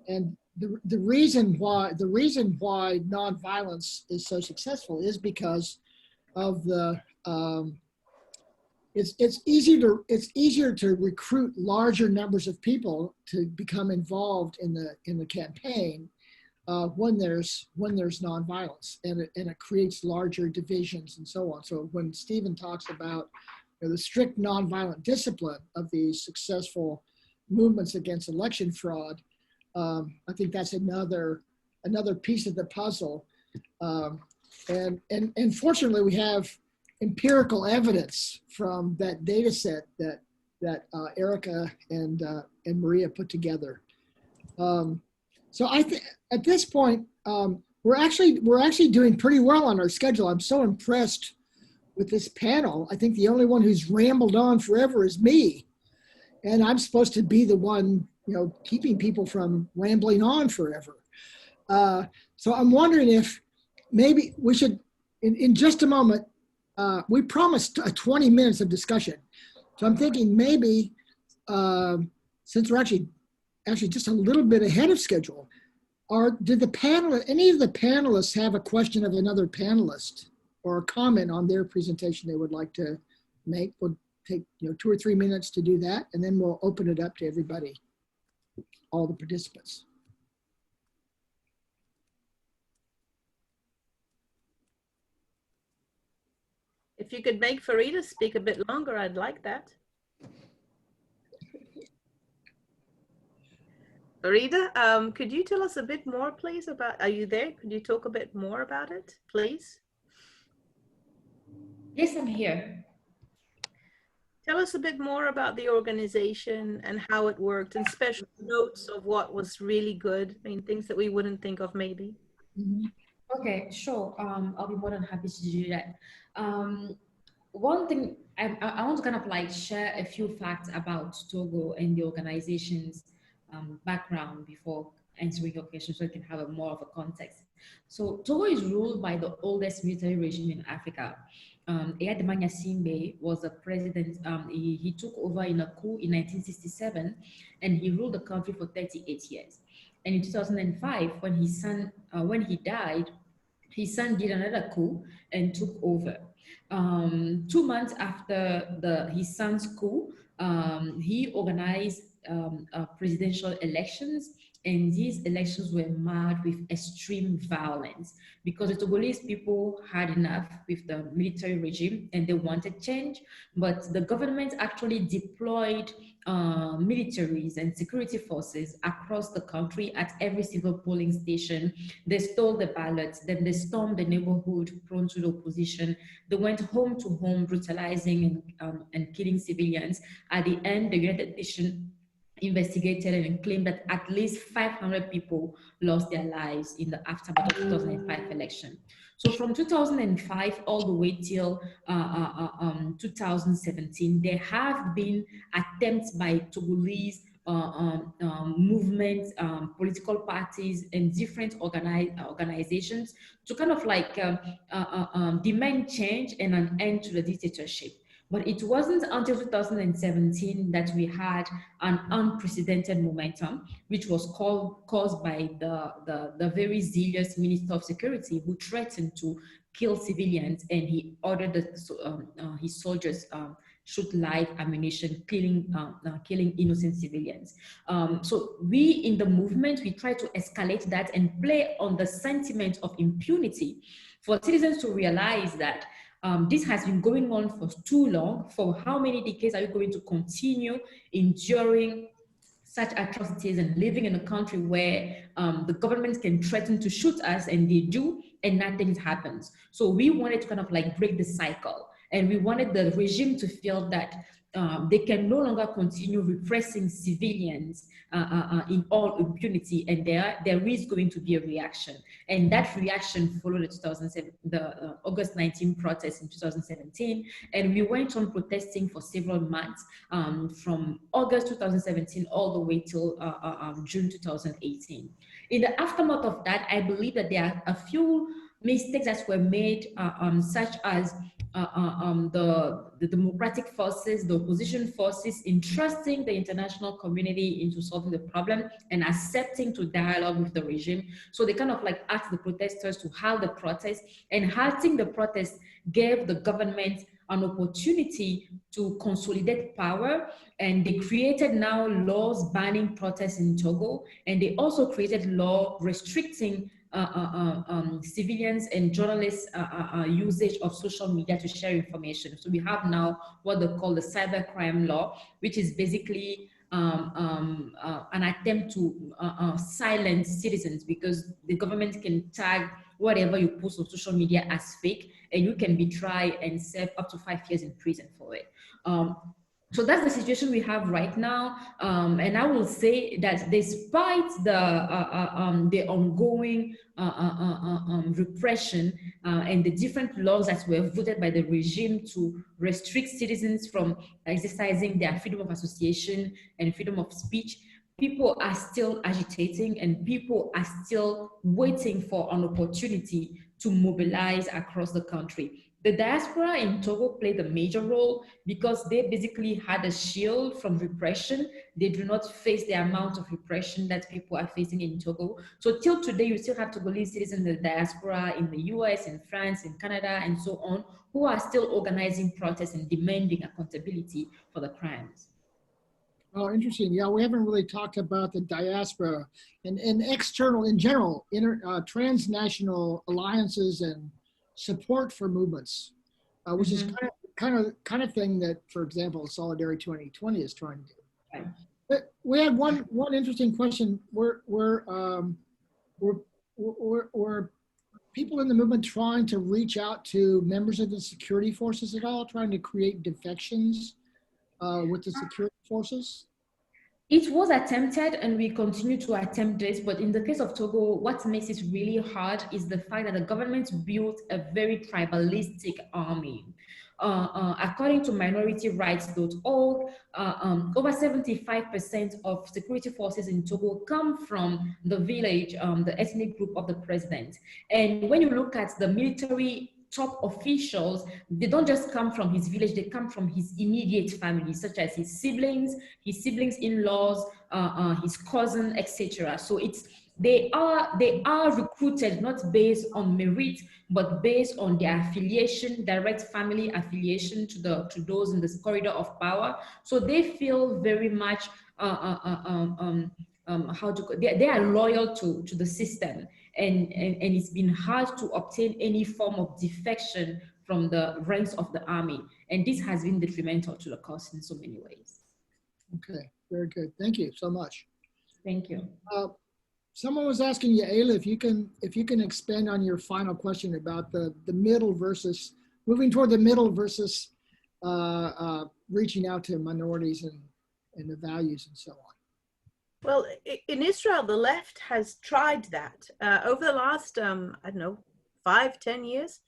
And the reason why nonviolence is so successful is because of the it's easier to recruit larger numbers of people to become involved in the campaign when there's nonviolence, and it creates larger divisions and so on. So when Stephen talks about the strict nonviolent discipline of these successful movements against election fraud, I think that's another piece of the puzzle. And fortunately, we have empirical evidence from that data set that Erica and Maria put together. So I think at this point, we're actually doing pretty well on our schedule. I'm so impressed with this panel. I think the only one who's rambled on forever is me, and I'm supposed to be the one, keeping people from rambling on forever. So I'm wondering if maybe we should, in just a moment, we promised 20 minutes of discussion. So I'm thinking maybe, since we're actually just a little bit ahead of schedule, did any of the panelists have a question of another panelist or a comment on their presentation they would like to make? We'll take 2 or 3 minutes to do that, and then we'll open it up to everybody, all the participants. If you could make Farida speak a bit longer, I'd like that. Farida, could you tell us a bit more, please, are you there? Could you talk a bit more about it, please? Yes, I'm here. Tell us a bit more about the organization and how it worked, and special notes of what was really good. I mean, things that we wouldn't think of maybe. Mm-hmm. Okay, sure. I'll be more than happy to do that. One thing I want to kind of share a few facts about Togo and the organization's background before answering your question, so I can have more of a context. So Togo is ruled by the oldest military regime in Africa. Eyadema Simbe was the president. He took over in a coup in 1967, and he ruled the country for 38 years. And in 2005, when he died, his son did another coup and took over. 2 months after his son's coup, he organized presidential elections, and these elections were marred with extreme violence because the Togolese people had enough with the military regime and they wanted change, but the government actually deployed militaries and security forces across the country at every single polling station. They stole the ballots, then they stormed the neighborhood prone to the opposition. They went home to home, brutalizing and killing civilians. At the end, the United Nations investigated and claimed that at least 500 people lost their lives in the aftermath of the 2005 election. So from 2005 all the way till 2017, there have been attempts by Togolese movements, political parties, and different organizations to kind of demand change and an end to the dictatorship. But it wasn't until 2017 that we had an unprecedented momentum, which was caused by the very zealous Minister of Security, who threatened to kill civilians, and he ordered his soldiers shoot live ammunition, killing innocent civilians. So we in the movement, we try to escalate that and play on the sentiment of impunity for citizens to realize that this has been going on for too long. For how many decades are you going to continue enduring such atrocities and living in a country where the government can threaten to shoot us, and they do, and nothing happens? So we wanted to kind of break the cycle And we wanted the regime to feel that they can no longer continue repressing civilians in all impunity, and there is going to be a reaction. And that reaction followed the August 19 protests in 2017, and we went on protesting for several months, from August 2017 all the way till June 2018. In the aftermath of that, I believe that there are a few mistakes that were made, such as the democratic forces, the opposition forces, in trusting the international community into solving the problem and accepting to dialogue with the regime. So they kind of like asked the protesters to halt the protest, and halting the protest gave the government an opportunity to consolidate power. And they created now laws banning protests in Togo, and they also created law restricting civilians and journalists' usage of social media to share information. So we have now what they call the cybercrime law, which is basically an attempt to silence citizens, because the government can tag whatever you post on social media as fake, and you can be tried and serve up to 5 years in prison for it. So that's the situation we have right now, and I will say that despite the ongoing repression and the different laws that were voted by the regime to restrict citizens from exercising their freedom of association and freedom of speech, people are still agitating, and people are still waiting for an opportunity to mobilize across the country. The diaspora in Togo played a major role because they basically had a shield from repression. They do not face the amount of repression that people are facing in Togo. So till today, you still have Togolese citizens in the diaspora in the US, in France, in Canada, and so on, who are still organizing protests and demanding accountability for the crimes. Oh, interesting. Yeah, we haven't really talked about the diaspora and external, in general, transnational alliances and support for movements, which is kind of thing that, for example, Solidarity 2020 is trying to do. Right. But we had one interesting question. Were people in the movement trying to reach out to members of the security forces at all, trying to create defections with the security forces? It was attempted, and we continue to attempt this, but in the case of Togo, what makes it really hard is the fact that the government built a very tribalistic army. According to minorityrights.org, over 75% of security forces in Togo come from the village, the ethnic group of the president. And when you look at the military top officials, they don't just come from his village, they come from his immediate family, such as his siblings in-laws, his cousin, etc. So they are recruited not based on merit, but based on their affiliation, direct family affiliation to those in this corridor of power. So they feel very much they are loyal to the system, and it's been hard to obtain any form of defection from the ranks of the army, and this has been detrimental to the cause in so many ways. Okay, very good. Thank you so much. Thank you. Someone was asking you, Ayla, if you can expand on your final question about the middle versus moving toward the middle versus reaching out to minorities and the values and so on. Well, in Israel, the left has tried that. Over the last, 5-10 years,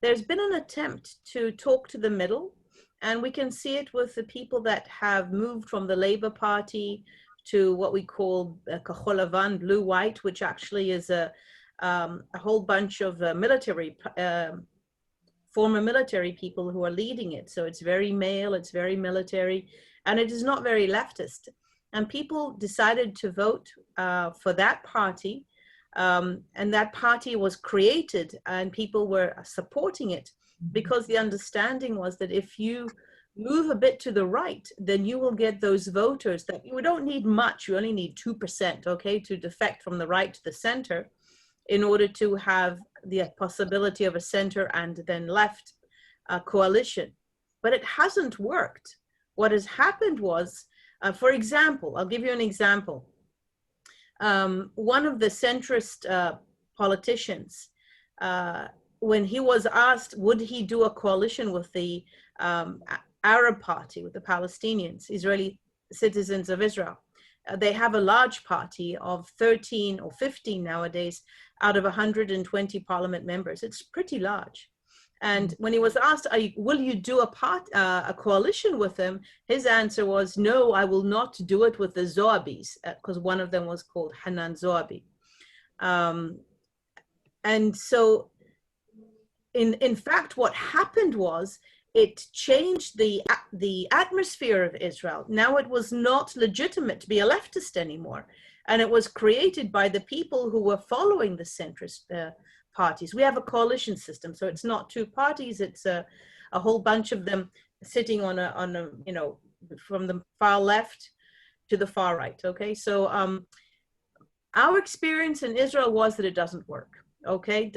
there's been an attempt to talk to the middle, and we can see it with the people that have moved from the Labour Party to what we call Kahol Lavan, blue-white, which actually is a whole bunch of former military people who are leading it. So it's very male, it's very military, and it is not very leftist. And people decided to vote for that party, and that party was created, and people were supporting it because the understanding was that if you move a bit to the right, then you will get those voters that you don't need much. You only need 2%, okay, to defect from the right to the center in order to have the possibility of a center and then left coalition. But it hasn't worked. What has happened was, for example, I'll give you an example. One of the centrist politicians when he was asked, would he do a coalition with the Arab party, with the Palestinians, Israeli citizens of Israel? They have a large party of 13 or 15 nowadays out of 120 parliament members. It's pretty large. And when he was asked, will you do a coalition with them? His answer was, no, I will not do it with the Zoabis, because one of them was called Hanan Zoabi. And so, in fact, what happened was it changed the atmosphere of Israel. Now it was not legitimate to be a leftist anymore. And it was created by the people who were following the centrist parties. We have a coalition system, so it's not two parties, it's a whole bunch of them sitting on a you know, from the far left to the far right, okay? So our experience in Israel was that it doesn't work, okay?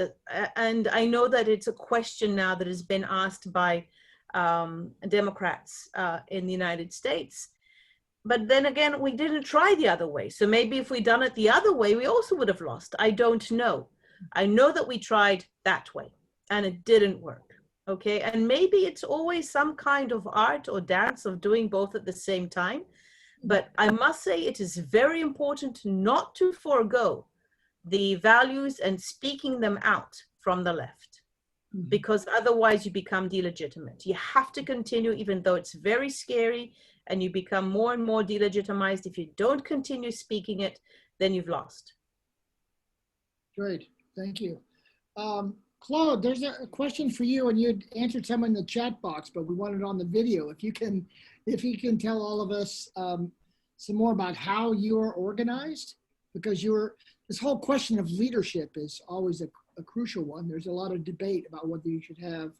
And I know that it's a question now that has been asked by Democrats in the United States. But then again, we didn't try the other way. So maybe if we'd done it the other way, we also would have lost. I don't know. I know that we tried that way and it didn't work, okay? And maybe it's always some kind of art or dance of doing both at the same time. But I must say it is very important not to forego the values and speaking them out from the left, because otherwise you become delegitimate. You have to continue, even though it's very scary, and you become more and more delegitimized. If you don't continue speaking it, then you've lost. Great, thank you. Claude, there's a question for you, and you answered some in the chat box, but we want it on the video. If you can tell all of us some more about how you are organized, because this whole question of leadership is always a crucial one. There's a lot of debate about whether you should have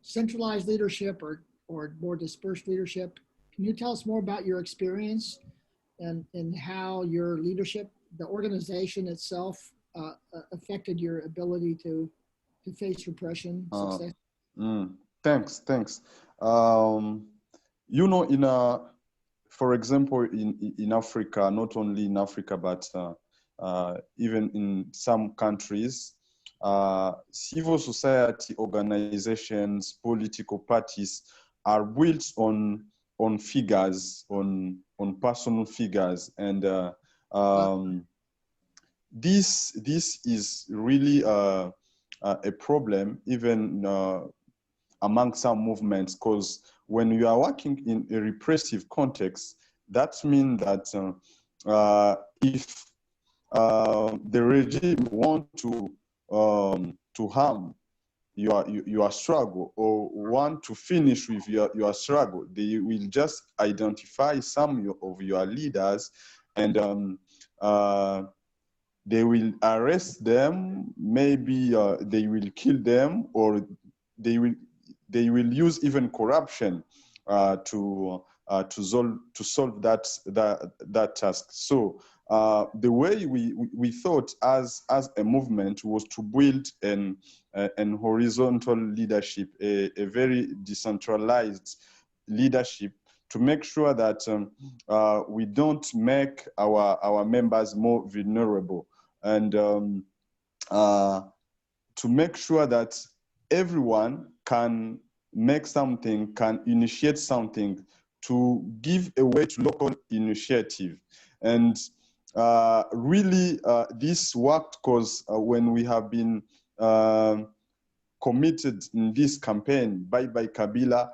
centralized leadership or more dispersed leadership. Can you tell us more about your experience and how your leadership, the organization itself, affected your ability to face repression success? Thanks. You know, for example, in Africa, not only in Africa, but even in some countries, civil society organizations, political parties are built on figures, on personal figures, and this is really a problem even among some movements, because when you are working in a repressive context, that means that if the regime want to harm your struggle or want to finish with your struggle, they will just identify some of your leaders and they will arrest them. Maybe they will kill them, or they will use even corruption to solve that task. So the way we thought as a movement was to build an horizontal leadership, a very decentralized leadership, to make sure that we don't make our members more vulnerable, and to make sure that everyone can make something, can initiate something, to give a way to local initiative. And really, this worked because when we have been committed in this campaign, Bye Bye Kabila,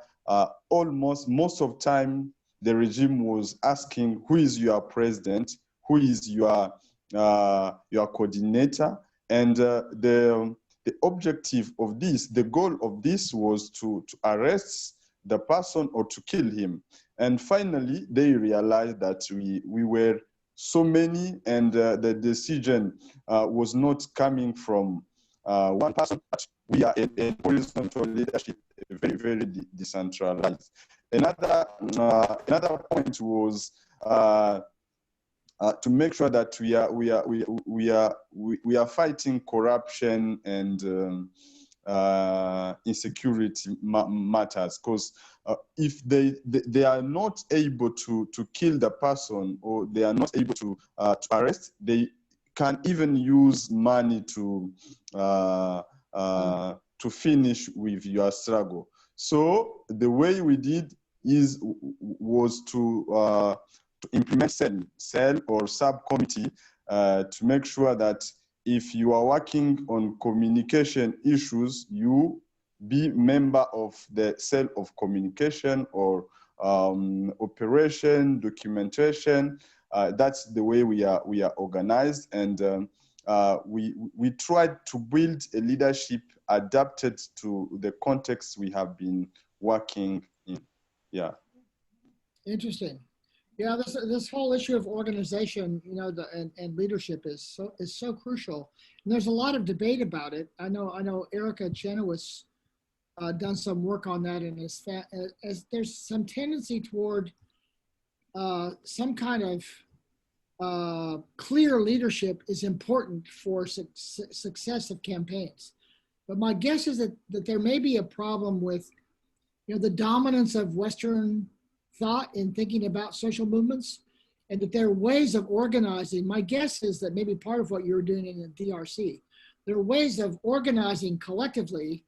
almost most of the time, the regime was asking, who is your president? Who is your coordinator? And the objective of this, the goal of this was to arrest the person or to kill him. And finally, they realized that we were so many, and the decision was not coming from one person, but we are a horizontal leadership, very, very decentralized. Another point was to make sure that we are fighting corruption and insecurity matters, because if they are not able to kill the person, or they are not able to arrest, they can even use money to to finish with your struggle. So the way we did was to implement cell or subcommittee to make sure that if you are working on communication issues, you be member of the cell of communication or operation, documentation. That's the way we are organized, and we tried to build a leadership adapted to the context we have been working in. Yeah. Interesting. Yeah, this whole issue of organization, you know, and leadership is so crucial. And there's a lot of debate about it. I know Erica Chenoweth's done some work on that, and as there's some tendency toward some kind of clear leadership is important for success of campaigns. But my guess is that there may be a problem with, you know, the dominance of Western thought in thinking about social movements, and that there are ways of organizing. My guess is that maybe part of what you're doing in the DRC, there are ways of organizing collectively,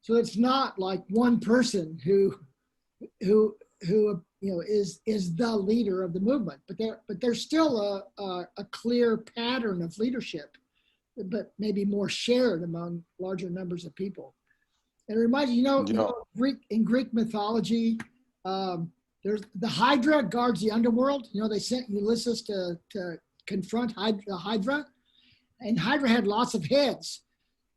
so it's not like one person who you know is the leader of the movement, but there's still a clear pattern of leadership, but maybe more shared among larger numbers of people. And it reminds you know, in Greek mythology, there's the Hydra guards the underworld. You know, they sent Ulysses to confront the Hydra, and Hydra had lots of heads.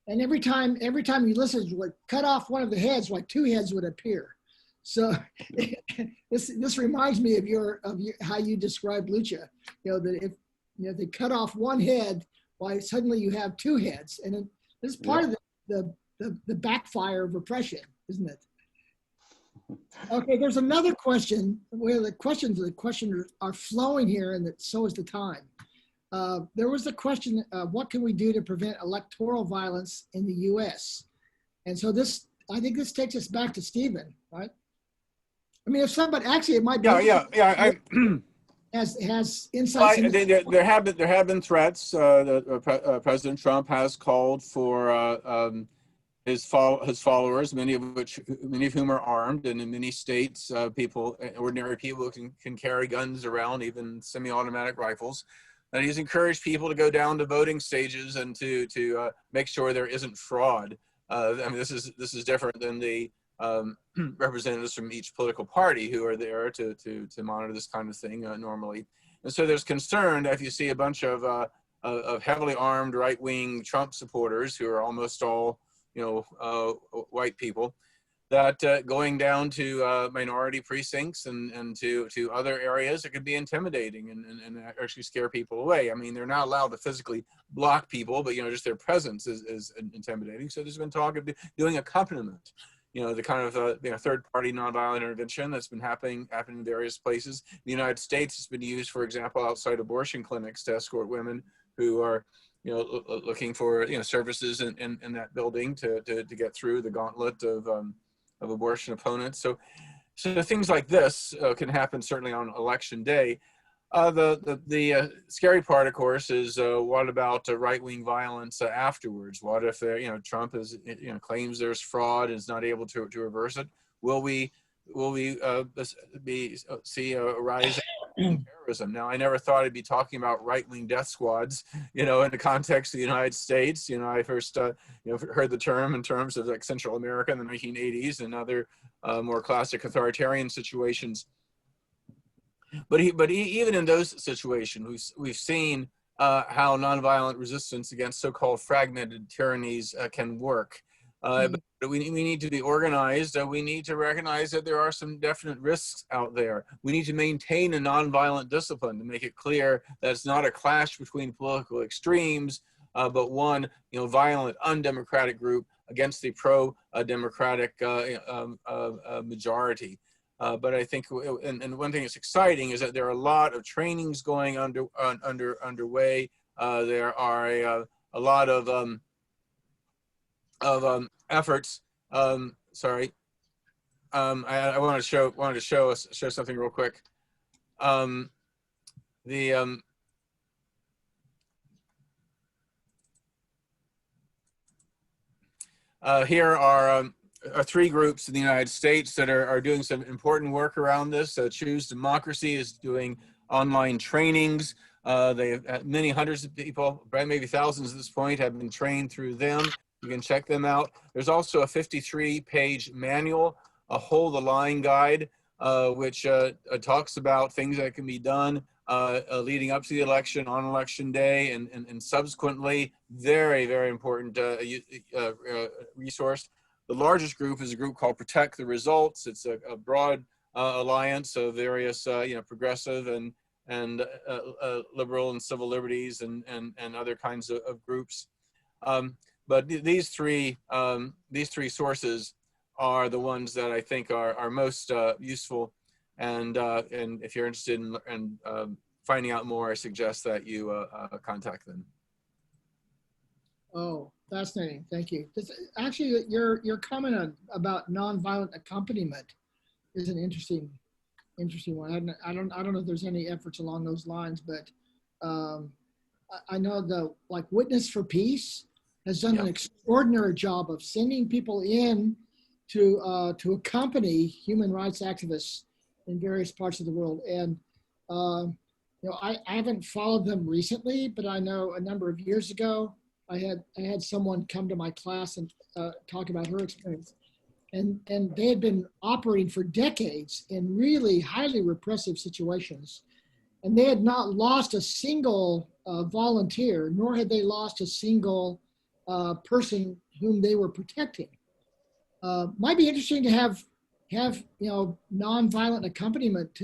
And every time Ulysses would cut off one of the heads, like two heads would appear. So this reminds me of how you described Lucha. You know, that if they cut off one head, why suddenly you have two heads, and this is part of the backfire of repression, isn't it? Okay, there's another question where the questions are flowing here, and that so is the time. There was the question, what can we do to prevent electoral violence in the U.S.? And so I think this takes us back to Stephen, right? I mean, if somebody, actually, it might be. Has insights. There have been threats. President Trump has called for his followers, many of whom are armed, and in many states, ordinary people can carry guns around, even semi-automatic rifles. And he's encouraged people to go down to voting stages and to make sure there isn't fraud. I mean, this is different than the representatives from each political party who are there to monitor this kind of thing normally. And so there's concern that if you see a bunch of heavily armed right-wing Trump supporters who are almost all white people, that going down to minority precincts and to other areas, it could be intimidating and actually scare people away. I mean, they're not allowed to physically block people, but just their presence is intimidating. So there's been talk of doing accompaniment, the kind of third-party nonviolent intervention that's been happening in various places. In the United States, it's been used, for example, outside abortion clinics to escort women who are looking for services in that building to get through the gauntlet of abortion opponents. So things like this can happen certainly on election day. The scary part, of course, is what about right-wing violence afterwards? What if Trump claims there's fraud and is not able to reverse it? Will we see a rise in terrorism? Now, I never thought I'd be talking about right-wing death squads, in the context of the United States. I first heard the term in terms of like Central America in the 1980s and other more classic authoritarian situations. But even in those situations, we've seen how nonviolent resistance against so-called fragmented tyrannies can work. But we need to be organized. We need to recognize that there are some definite risks out there. We need to maintain a nonviolent discipline to make it clear that it's not a clash between political extremes, but one violent, undemocratic group against the pro-democratic majority. But I think, and one thing that's exciting is that there are a lot of trainings going underway. There are a lot of efforts. Sorry, I wanted to show something real quick. Here are three groups in the United States that are doing some important work around this. Choose Democracy is doing online trainings. They have many hundreds of people, maybe thousands at this point, have been trained through them. You can check them out. There's also a 53-page manual, a Hold the Line guide, which talks about things that can be done leading up to the election, on election day, and subsequently. Very, very important resource. The largest group is a group called Protect the Results. It's a broad alliance of various progressive and liberal and civil liberties and other kinds of groups. But these three sources are the ones that I think are most useful. And if you're interested in finding out more, I suggest that you contact them. Oh, fascinating. Thank you. Actually, your comment about nonviolent accompaniment is an interesting one. I don't know if there's any efforts along those lines, but I know like Witness for Peace has done an extraordinary job of sending people in to accompany human rights activists in various parts of the world. And I haven't followed them recently, but I know a number of years ago I had someone come to my class and talk about her experience. And they had been operating for decades in really highly repressive situations. And they had not lost a single volunteer, nor had they lost a single person whom they were protecting. Might be interesting to have nonviolent accompaniment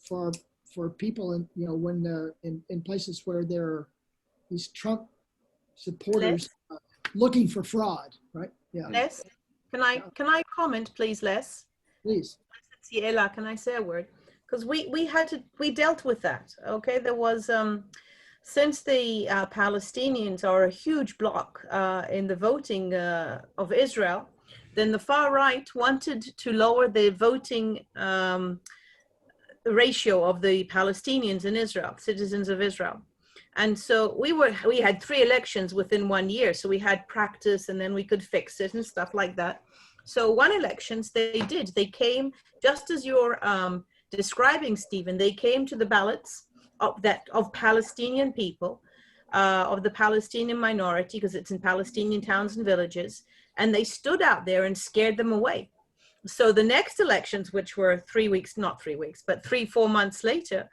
for people in places where there are these Trump supporters looking for fraud, right? Yeah. Les, can I comment, please, Les? Please. Ella, can I say a word? Because we dealt with that. Okay, there was since the Palestinians are a huge bloc in the voting of Israel, then the far right wanted to lower the voting ratio of the Palestinians in Israel, citizens of Israel. And so we had 3 elections within 1 year. So we had practice and then we could fix it and stuff like that. So 1 elections they came just as you're describing, Stephen. They came to the ballots of Palestinian people, of the Palestinian minority, because it's in Palestinian towns and villages. And they stood out there and scared them away. So the next elections, which were 3 weeks, not 3 weeks, but 3-4 months later,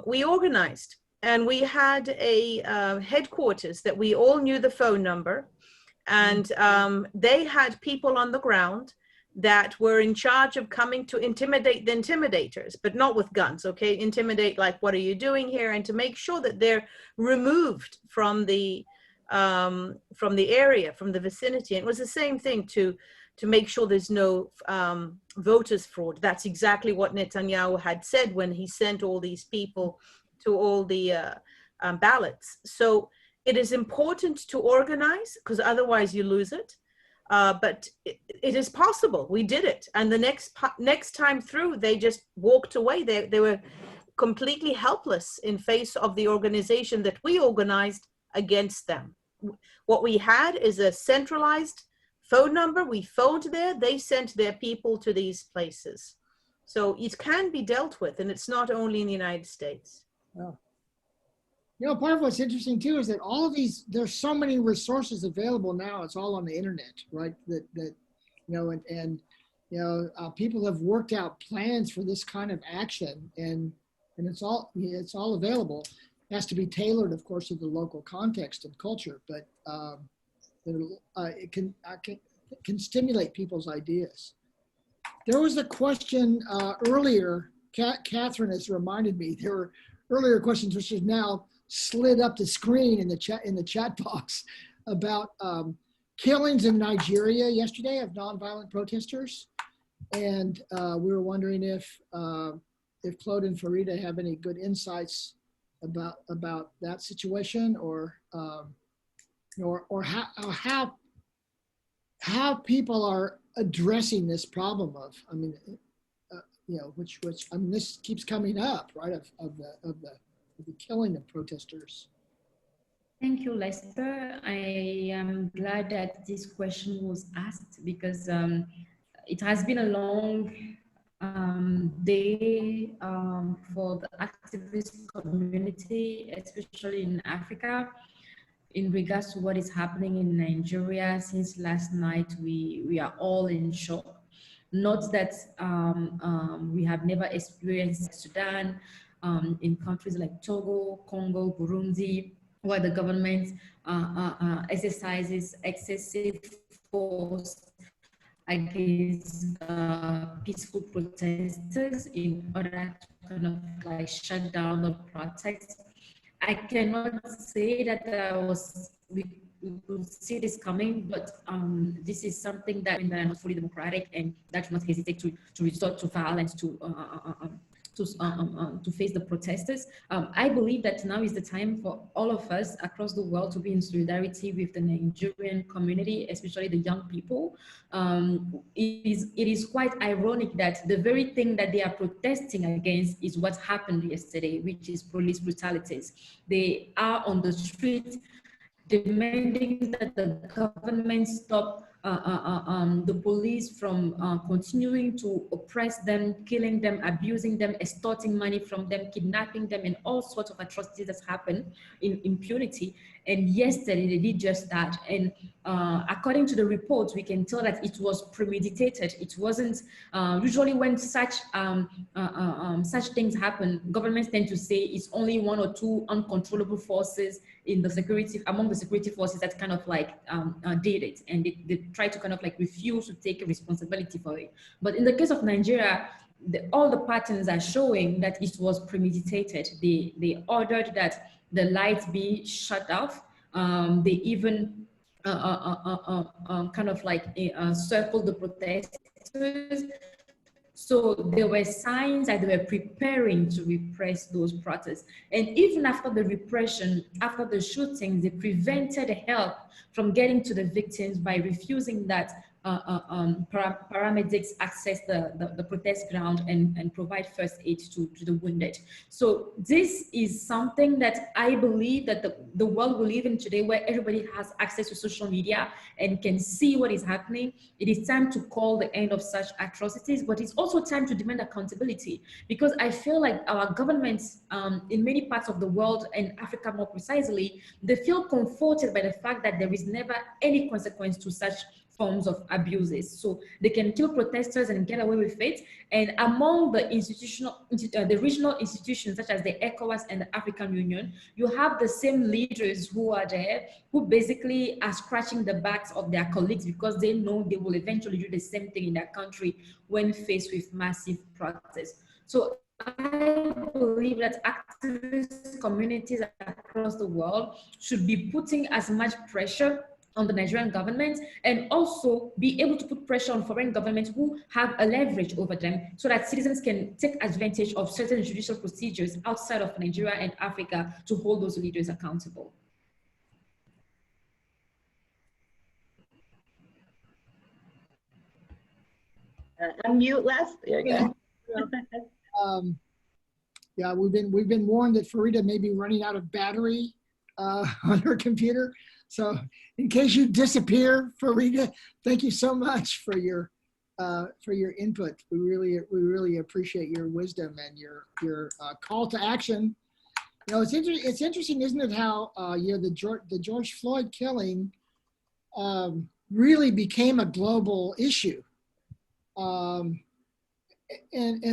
we organized. And we had a headquarters that we all knew the phone number. And they had people on the ground that were in charge of coming to intimidate the intimidators, but not with guns, okay? Intimidate, like, what are you doing here? And to make sure that they're removed from the area, from the vicinity. And it was the same thing to make sure there's no voters fraud. That's exactly what Netanyahu had said when he sent all these people to all the ballots. So it is important to organize, because otherwise you lose it. But it is possible. We did it. And the next time through, they just walked away. They were completely helpless in face of the organization that we organized against them. What we had is a centralized phone number. We phoned there. They sent their people to these places. So it can be dealt with, and it's not only in the United States. Oh. Part of what's interesting too is that all of these, there's so many resources available now. It's all on the internet, right? People have worked out plans for this kind of action, and it's all available. It has to be tailored, of course, to the local context and culture, but it can stimulate people's ideas. There was a question earlier. Catherine has reminded me there were earlier questions which have now slid up the screen in the chat box about killings in Nigeria yesterday of nonviolent protesters, and we were wondering if Claude and Farida have any good insights about that situation, or how people are addressing this problem of, which this keeps coming up, right? Of the killing of protesters. Thank you, Lester. I am glad that this question was asked because it has been a long day for the activist community, especially in Africa, in regards to what is happening in Nigeria. Since last night, we are all in shock. Not that we have never experienced Sudan, in countries like Togo, Congo, Burundi, where the government exercises excessive force against peaceful protesters in order to kind of like shut down the protests. I cannot say that we could see this coming, but this is something that are not fully democratic and that do not hesitate to resort to violence to face the protesters. I believe that now is the time for all of us across the world to be in solidarity with the Nigerian community, especially the young people. It is quite ironic that the very thing that they are protesting against is what happened yesterday, which is police brutalities. They are on the street demanding that the government stop the police from continuing to oppress them, killing them, abusing them, extorting money from them, kidnapping them, and all sorts of atrocities that happen in impunity. And yesterday they did just that. And according to the reports, we can tell that it was premeditated. It wasn't, usually when such things happen, governments tend to say it's only one or two uncontrollable forces in the security, among the security forces that kind of like did it, and they try to kind of like refuse to take responsibility for it. But in the case of Nigeria, all the patterns are showing that it was premeditated. They ordered that the lights be shut off. They even kind of like circled the protesters. So there were signs that they were preparing to repress those protests. And even after the repression, after the shootings, they prevented help from getting to the victims by refusing that paramedics access the protest ground and provide first aid to the wounded. So this is something that I believe that the world we live in today, where everybody has access to social media and can see what is happening, it is time to call the end of such atrocities, but it's also time to demand accountability, because I feel like our governments in many parts of the world, and Africa more precisely, they feel comforted by the fact that there is never any consequence to such forms of abuses. So they can kill protesters and get away with it. And among the the regional institutions such as the ECOWAS and the African Union, you have the same leaders who are there, who basically are scratching the backs of their colleagues because they know they will eventually do the same thing in their country when faced with massive protests. So I believe that activist communities across the world should be putting as much pressure on the Nigerian government, and also be able to put pressure on foreign governments who have a leverage over them, so that citizens can take advantage of certain judicial procedures outside of Nigeria and Africa to hold those leaders accountable. Unmute, Les. There you go. Yeah, we've been warned that Farida may be running out of battery on her computer. So in case you disappear, Farida, thank you so much for your input. We really appreciate your wisdom and your call to action. You know, it's interesting, isn't it, how you know, the George Floyd killing really became a global issue, and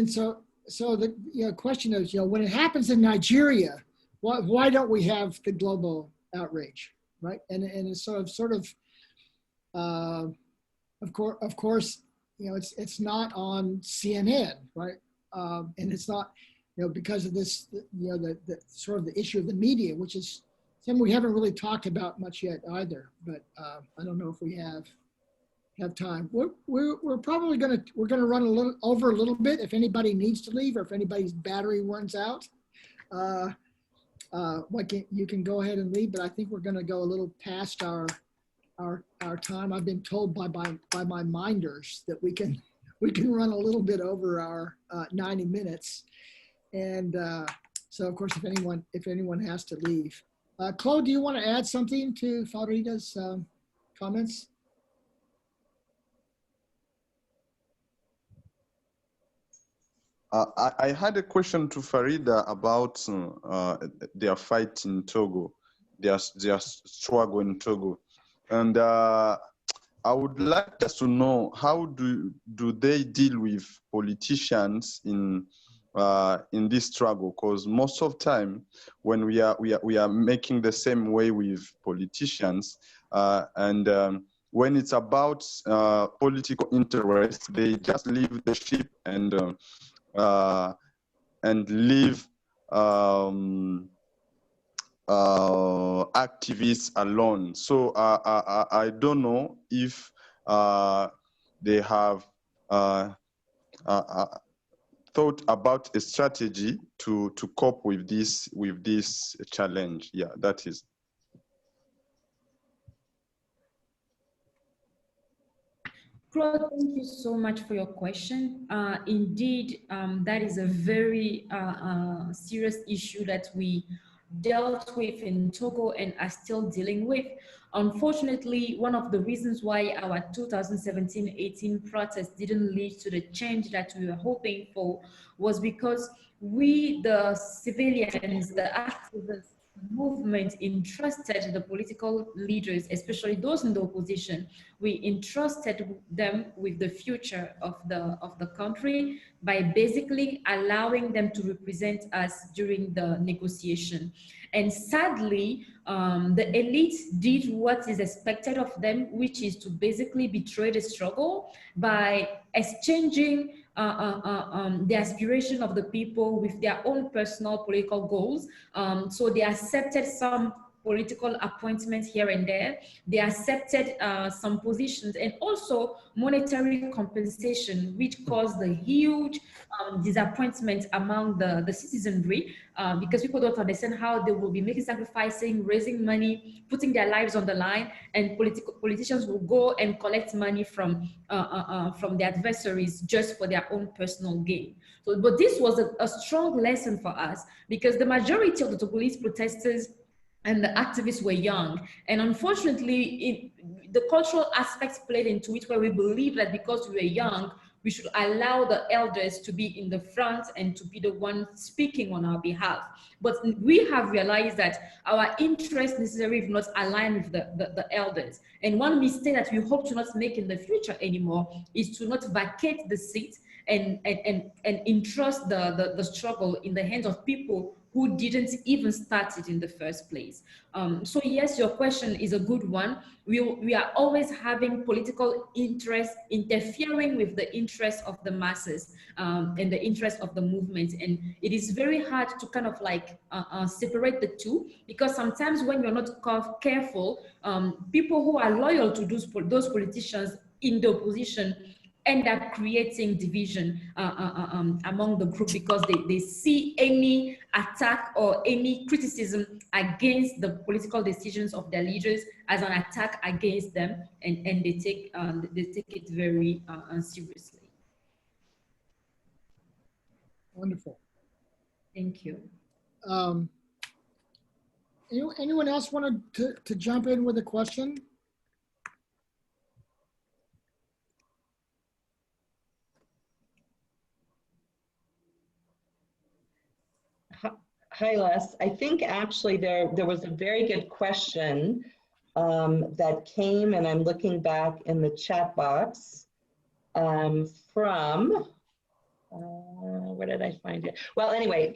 so the question is, you know, when it happens in Nigeria, why don't we have the global outrage? Right, and it's sort of course, you know, it's not on CNN, right, and it's not, you know, because of this, you know, the sort of the issue of the media, which is something we haven't really talked about much yet either. But I don't know if we have time. We're probably gonna run over a little bit. If anybody needs to leave, or if anybody's battery runs out, you can go ahead and leave, but I think we're going to go a little past our time. I've been told by my minders that we can run a little bit over our 90 minutes, and so of course if anyone has to leave, Claude, do you want to add something to Farida's comments? I had a question to Farida about their fight in Togo, their struggle in Togo. And I would like us to know, how do they deal with politicians in this struggle? Because most of the time when we are making the same way with politicians, when it's about political interest, they just leave the ship and leave activists alone. So I don't know if they have thought about a strategy to cope with this challenge. Yeah, that is. Claude, thank you so much for your question. Indeed, that is a very serious issue that we dealt with in Togo and are still dealing with. Unfortunately, one of the reasons why our 2017-18 protests didn't lead to the change that we were hoping for was because we, the civilians, the activists, movement entrusted the political leaders, especially those in the opposition, we entrusted them with the future of the country by basically allowing them to represent us during the negotiation. And sadly, the elite did what is expected of them, which is to basically betray the struggle by exchanging the aspiration of the people with their own personal political goals. So they accepted some political appointments here and there. They accepted some positions and also monetary compensation, which caused a huge disappointment among the citizenry because people don't understand how they will be making sacrificing, raising money, putting their lives on the line, and politicians will go and collect money from the adversaries just for their own personal gain. So, but this was a strong lesson for us because the majority of the Togolese protesters and the activists were young. And unfortunately, the cultural aspects played into it, where we believe that because we were young, we should allow the elders to be in the front and to be the ones speaking on our behalf. But we have realized that our interests necessarily if not aligned with the elders. And one mistake that we hope to not make in the future anymore is to not vacate the seat and entrust the struggle in the hands of people who didn't even start it in the first place. So yes, your question is a good one. We are always having political interest interfering with the interests of the masses and the interests of the movement. And it is very hard to kind of like separate the two, because sometimes when you're not careful, people who are loyal to those politicians in the opposition end up creating division among the group because they see any attack or any criticism against the political decisions of their leaders as an attack against them, and they take it very seriously. Wonderful. Thank you. Anyone else wanted to jump in with a question? Hi, Les. I think actually there was a very good question that came, and I'm looking back in the chat box from, where did I find it? Well, anyway,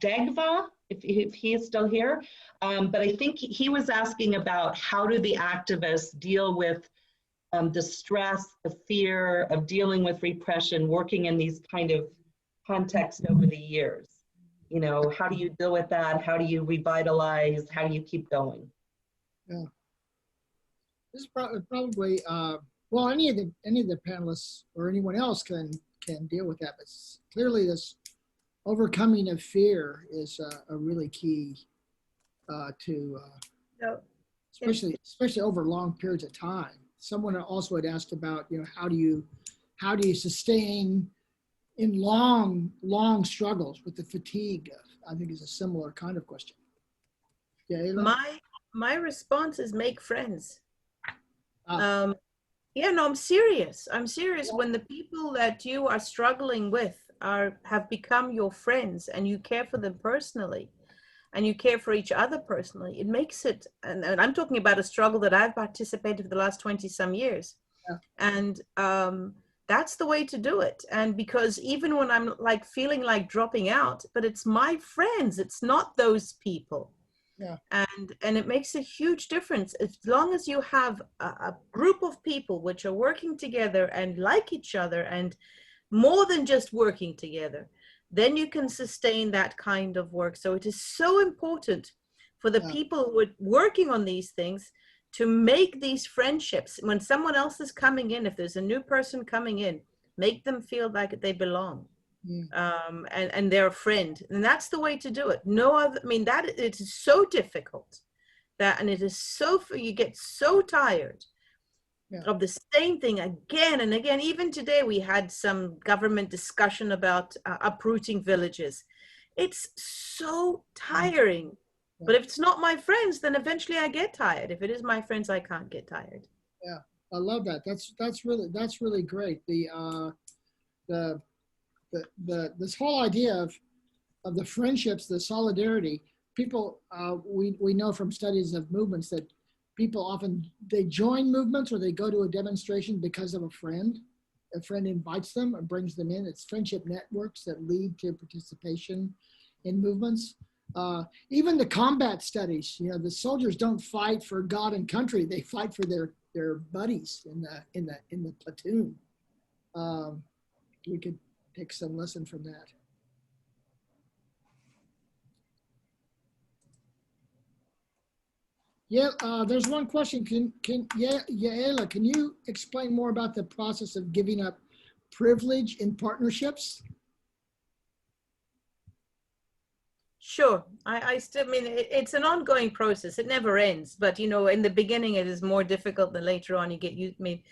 Dagva, if he is still here, but I think he was asking about how do the activists deal with the stress, the fear of dealing with repression, working in these kind of contexts over the years. You know, how do you deal with that? How do you revitalize? How do you keep going? Yeah, this is probably well, any of the panelists or anyone else can deal with that. But clearly, this overcoming of fear is a really key especially over long periods of time. Someone also had asked about, you know, how do you sustain in long struggles with the fatigue, I think is a similar kind of question. Yeah, Ayla? My response is make friends. Ah. Yeah, no, I'm serious. I'm serious. When the people that you are struggling with have become your friends and you care for them personally and you care for each other personally, it makes it, and I'm talking about a struggle that I've participated for the last 20 some years. Yeah. And that's the way to do it. And because even when I'm like feeling like dropping out, but it's my friends, it's not those people. Yeah. And it makes a huge difference as long as you have a group of people which are working together and like each other and more than just working together, then you can sustain that kind of work. So it is so important for the people who are working on these things to make these friendships. When someone else is coming in, if there's a new person coming in, make them feel like they belong. And they're a friend, and that's the way to do it. No other, I mean, that it is so difficult that, and it is so, you get so tired of the same thing again and again. Even today we had some government discussion about uprooting villages. It's so tiring. But if it's not my friends, then eventually I get tired. If it is my friends, I can't get tired. Yeah, I love that. That's really great. This whole idea of the friendships, the solidarity. People, we know from studies of movements that people often, they join movements or they go to a demonstration because of a friend. A friend invites them or brings them in. It's friendship networks that lead to participation in movements. Even the combat studies, you know, the soldiers don't fight for God and country. They fight for their buddies in the platoon. We could take some lesson from that. Yeah, there's one question. Yaela, can you explain more about the process of giving up privilege in partnerships? Sure. I still mean, it's an ongoing process. It never ends. But, you know, in the beginning, it is more difficult than later on. You get used, I mean,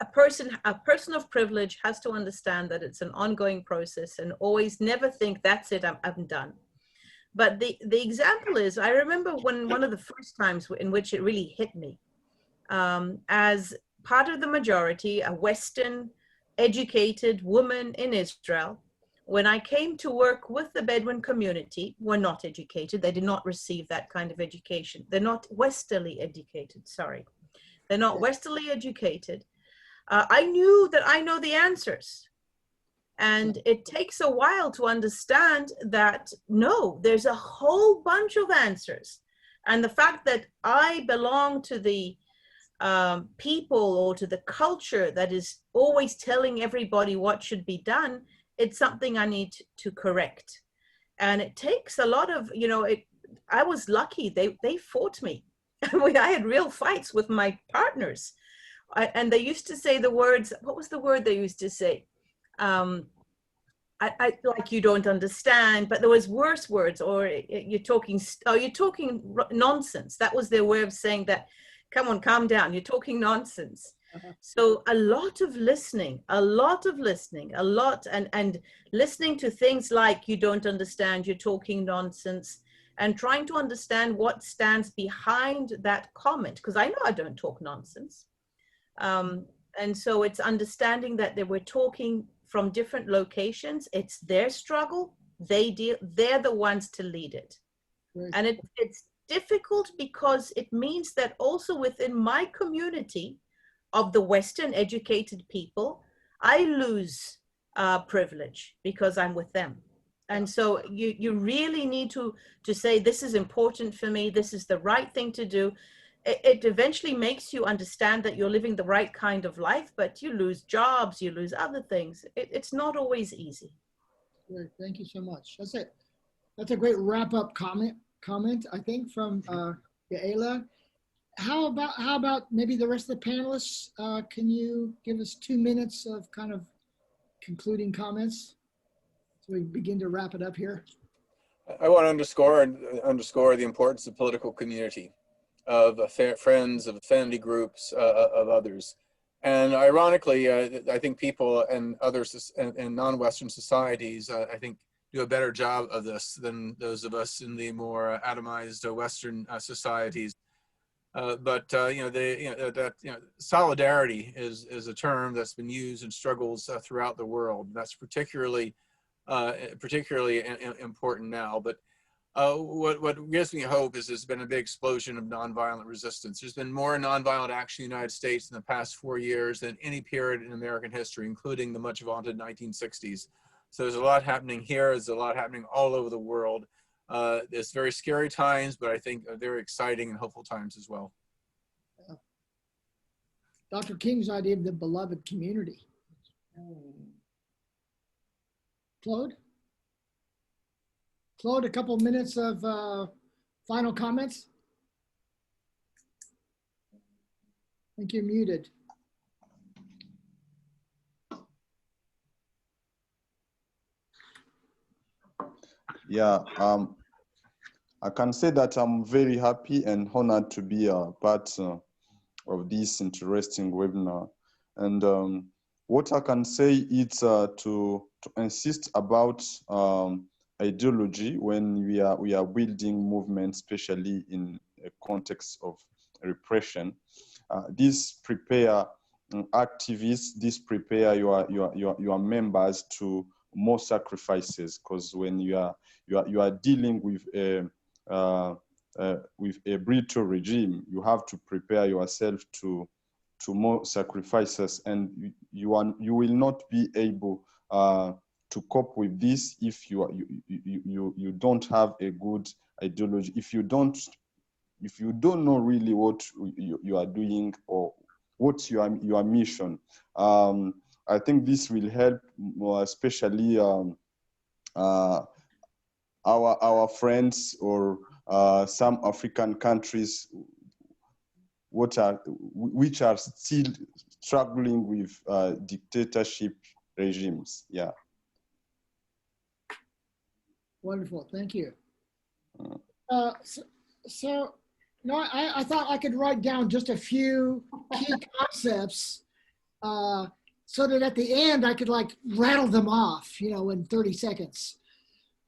a person of privilege has to understand that it's an ongoing process and always never think that's it, I'm done. But the example is, I remember when one of the first times in which it really hit me, as part of the majority, a Western educated woman in Israel, when I came to work with the Bedouin community, were not educated. They did not receive that kind of education. They're not Westerly educated, sorry. They're not Westerly educated. I knew that I know the answers. And it takes a while to understand that, no, there's a whole bunch of answers. And the fact that I belong to the people or to the culture that is always telling everybody what should be done, it's something I need to correct. And it takes a lot of, you know, I was lucky. They fought me. I had real fights with my partners. And they used to say the words, what was the word they used to say? I like, you don't understand, but there was worse words, or you're talking nonsense. That was their way of saying that, come on, calm down, you're talking nonsense. So a lot of listening, and listening to things like, you don't understand, you're talking nonsense, and trying to understand what stands behind that comment, because I know I don't talk nonsense. And so it's understanding that they were talking from different locations. It's their struggle. They're the ones to lead it. Right. And it's difficult because it means that also within my community of the Western educated people, I lose privilege because I'm with them. And so you really need to say, this is important for me. This is the right thing to do. It eventually makes you understand that you're living the right kind of life, but you lose jobs, you lose other things. It's not always easy. Great, thank you so much. That's it. That's a great wrap-up comment, I think, from Yaela. How about maybe the rest of the panelists? Can you give us 2 minutes of kind of concluding comments so we begin to wrap it up here? I want to underscore the importance of political community, of friends, of affinity groups, of others. And ironically, I think people and others in non-Western societies, I think do a better job of this than those of us in the more atomized Western societies. Solidarity is a term that's been used in struggles throughout the world. That's particularly important now. But what gives me hope is there's been a big explosion of nonviolent resistance. There's been more nonviolent action in the United States in the past 4 years than any period in American history, including the much vaunted 1960s. So there's a lot happening here. There's a lot happening all over the world. It's very scary times, but I think very exciting and hopeful times as well. Dr. King's idea of the beloved community. Claude? Claude, a couple minutes of final comments. I think you're muted. Yeah, I can say that I'm very happy and honored to be a part of this interesting webinar. And what I can say is to insist about ideology when we are building movements, especially in a context of repression. This prepare activists, this prepare your members to more sacrifices, because when you are dealing with a brutal regime, you have to prepare yourself to more sacrifices, and you will not be able to cope with this if you don't have a good ideology. If you don't know really what you are doing or what's your mission. I think this will help more, especially our friends or some African countries which are still struggling with dictatorship regimes. Yeah. Wonderful, thank you. So no, I thought I could write down just a few key concepts so that at the end I could like rattle them off, in 30 seconds.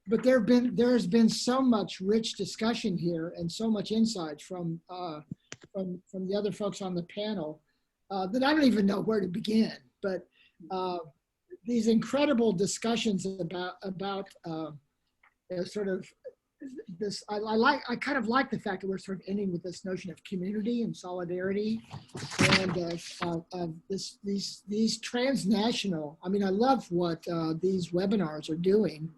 But there's been so much rich discussion here and so much insight from the other folks on the panel that I don't even know where to begin. But these incredible discussions about sort of this, I kind of like the fact that we're sort of ending with this notion of community and solidarity and these transnational. I mean, I love what these webinars are doing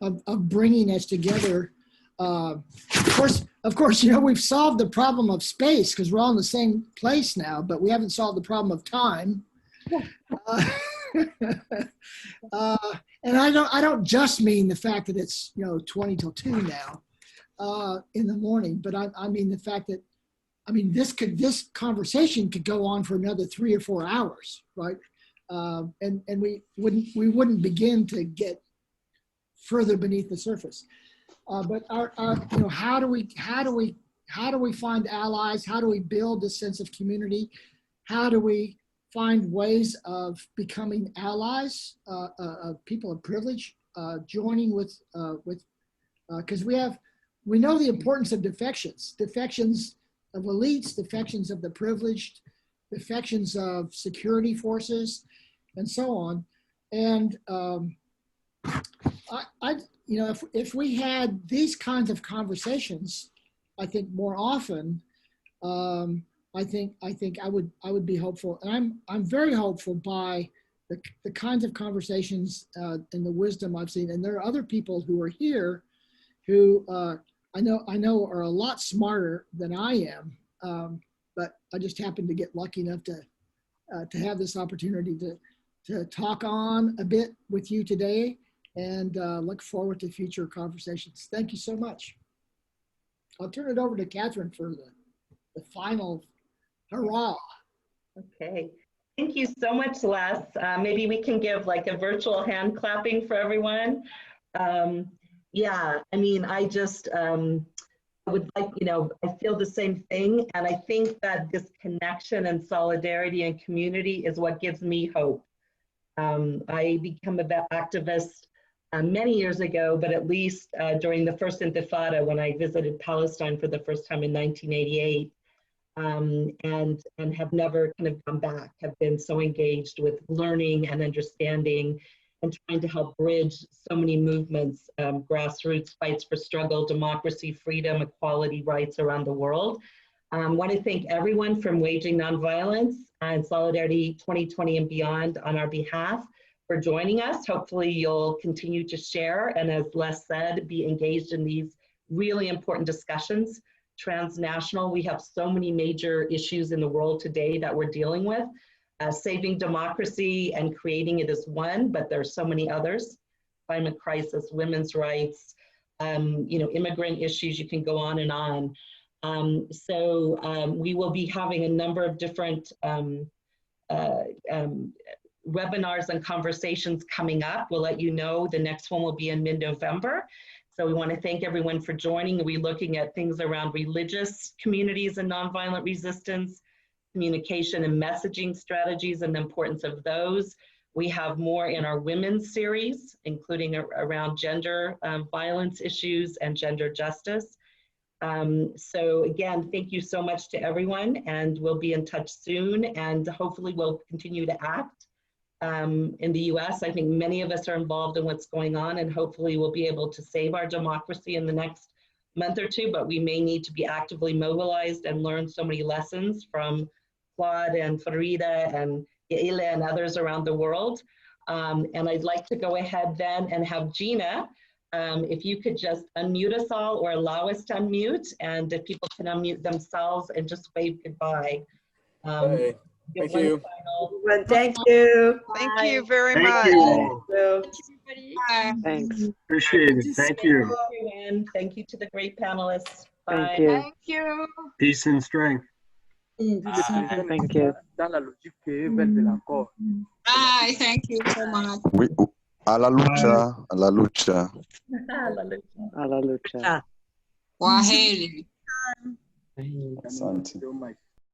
of bringing us together. Of course, we've solved the problem of space because we're all in the same place now, but we haven't solved the problem of time. And I don't just mean the fact that it's 20 till 2 now in the morning, but I mean the fact that this conversation could go on for another 3 or 4 hours, right? And we wouldn't begin to get further beneath the surface. But how do we find allies? How do we build a sense of community? How do we find ways of becoming allies of people of privilege, joining with because we know the importance of defections of elites, defections of the privileged, defections of security forces, and so on. And if we had these kinds of conversations, I think more often, I think I would be hopeful, and I'm very hopeful by the kinds of conversations and the wisdom I've seen. And there are other people who are here who I know are a lot smarter than I am, but I just happened to get lucky enough to have this opportunity to talk on a bit with you today, and look forward to future conversations. Thank you so much. I'll turn it over to Catherine for the final hurrah. Okay, thank you so much, Les. Maybe we can give like a virtual hand clapping for everyone. Yeah, I mean, I just would like, I feel the same thing. And I think that this connection and solidarity and community is what gives me hope. I become an activist many years ago, but at least during the first Intifada when I visited Palestine for the first time in 1988, and have never kind of come back, have been so engaged with learning and understanding and trying to help bridge so many movements, grassroots fights for struggle, democracy, freedom, equality, rights around the world. I want to thank everyone from Waging Nonviolence and Solidarity 2020 and beyond on our behalf for joining us. Hopefully you'll continue to share and, as Les said, be engaged in these really important discussions. Transnational, we have so many major issues in the world today that we're dealing with. Saving democracy and creating it is one, but there are so many others. Climate crisis, women's rights, immigrant issues, you can go on and on. We will be having a number of different webinars and conversations coming up. We'll let you know. The next one will be in mid-November. So we want to thank everyone for joining. We're looking at things around religious communities and nonviolent resistance, communication and messaging strategies and the importance of those. We have more in our women's series, including around gender violence issues and gender justice. So again, thank you so much to everyone, and we'll be in touch soon, and hopefully we'll continue to act. In the US, I think many of us are involved in what's going on, and hopefully we'll be able to save our democracy in the next month or two, but we may need to be actively mobilized and learn so many lessons from Claude and Farida and Yaila and others around the world. And I'd like to go ahead then and have Gina, if you could just unmute us all or allow us to unmute, and if people can unmute themselves and just wave goodbye. Hey, thank you. Thank you. Thank you very Thank much. you. Thanks. Appreciate it. Thank you. Everyone. Thank you to the great panelists. Bye. Thank you. Thank you. Peace and strength. Thank you. Bye. Thank you so much. Oui, a la lucha, a la lucha. Kwaheri. Asante.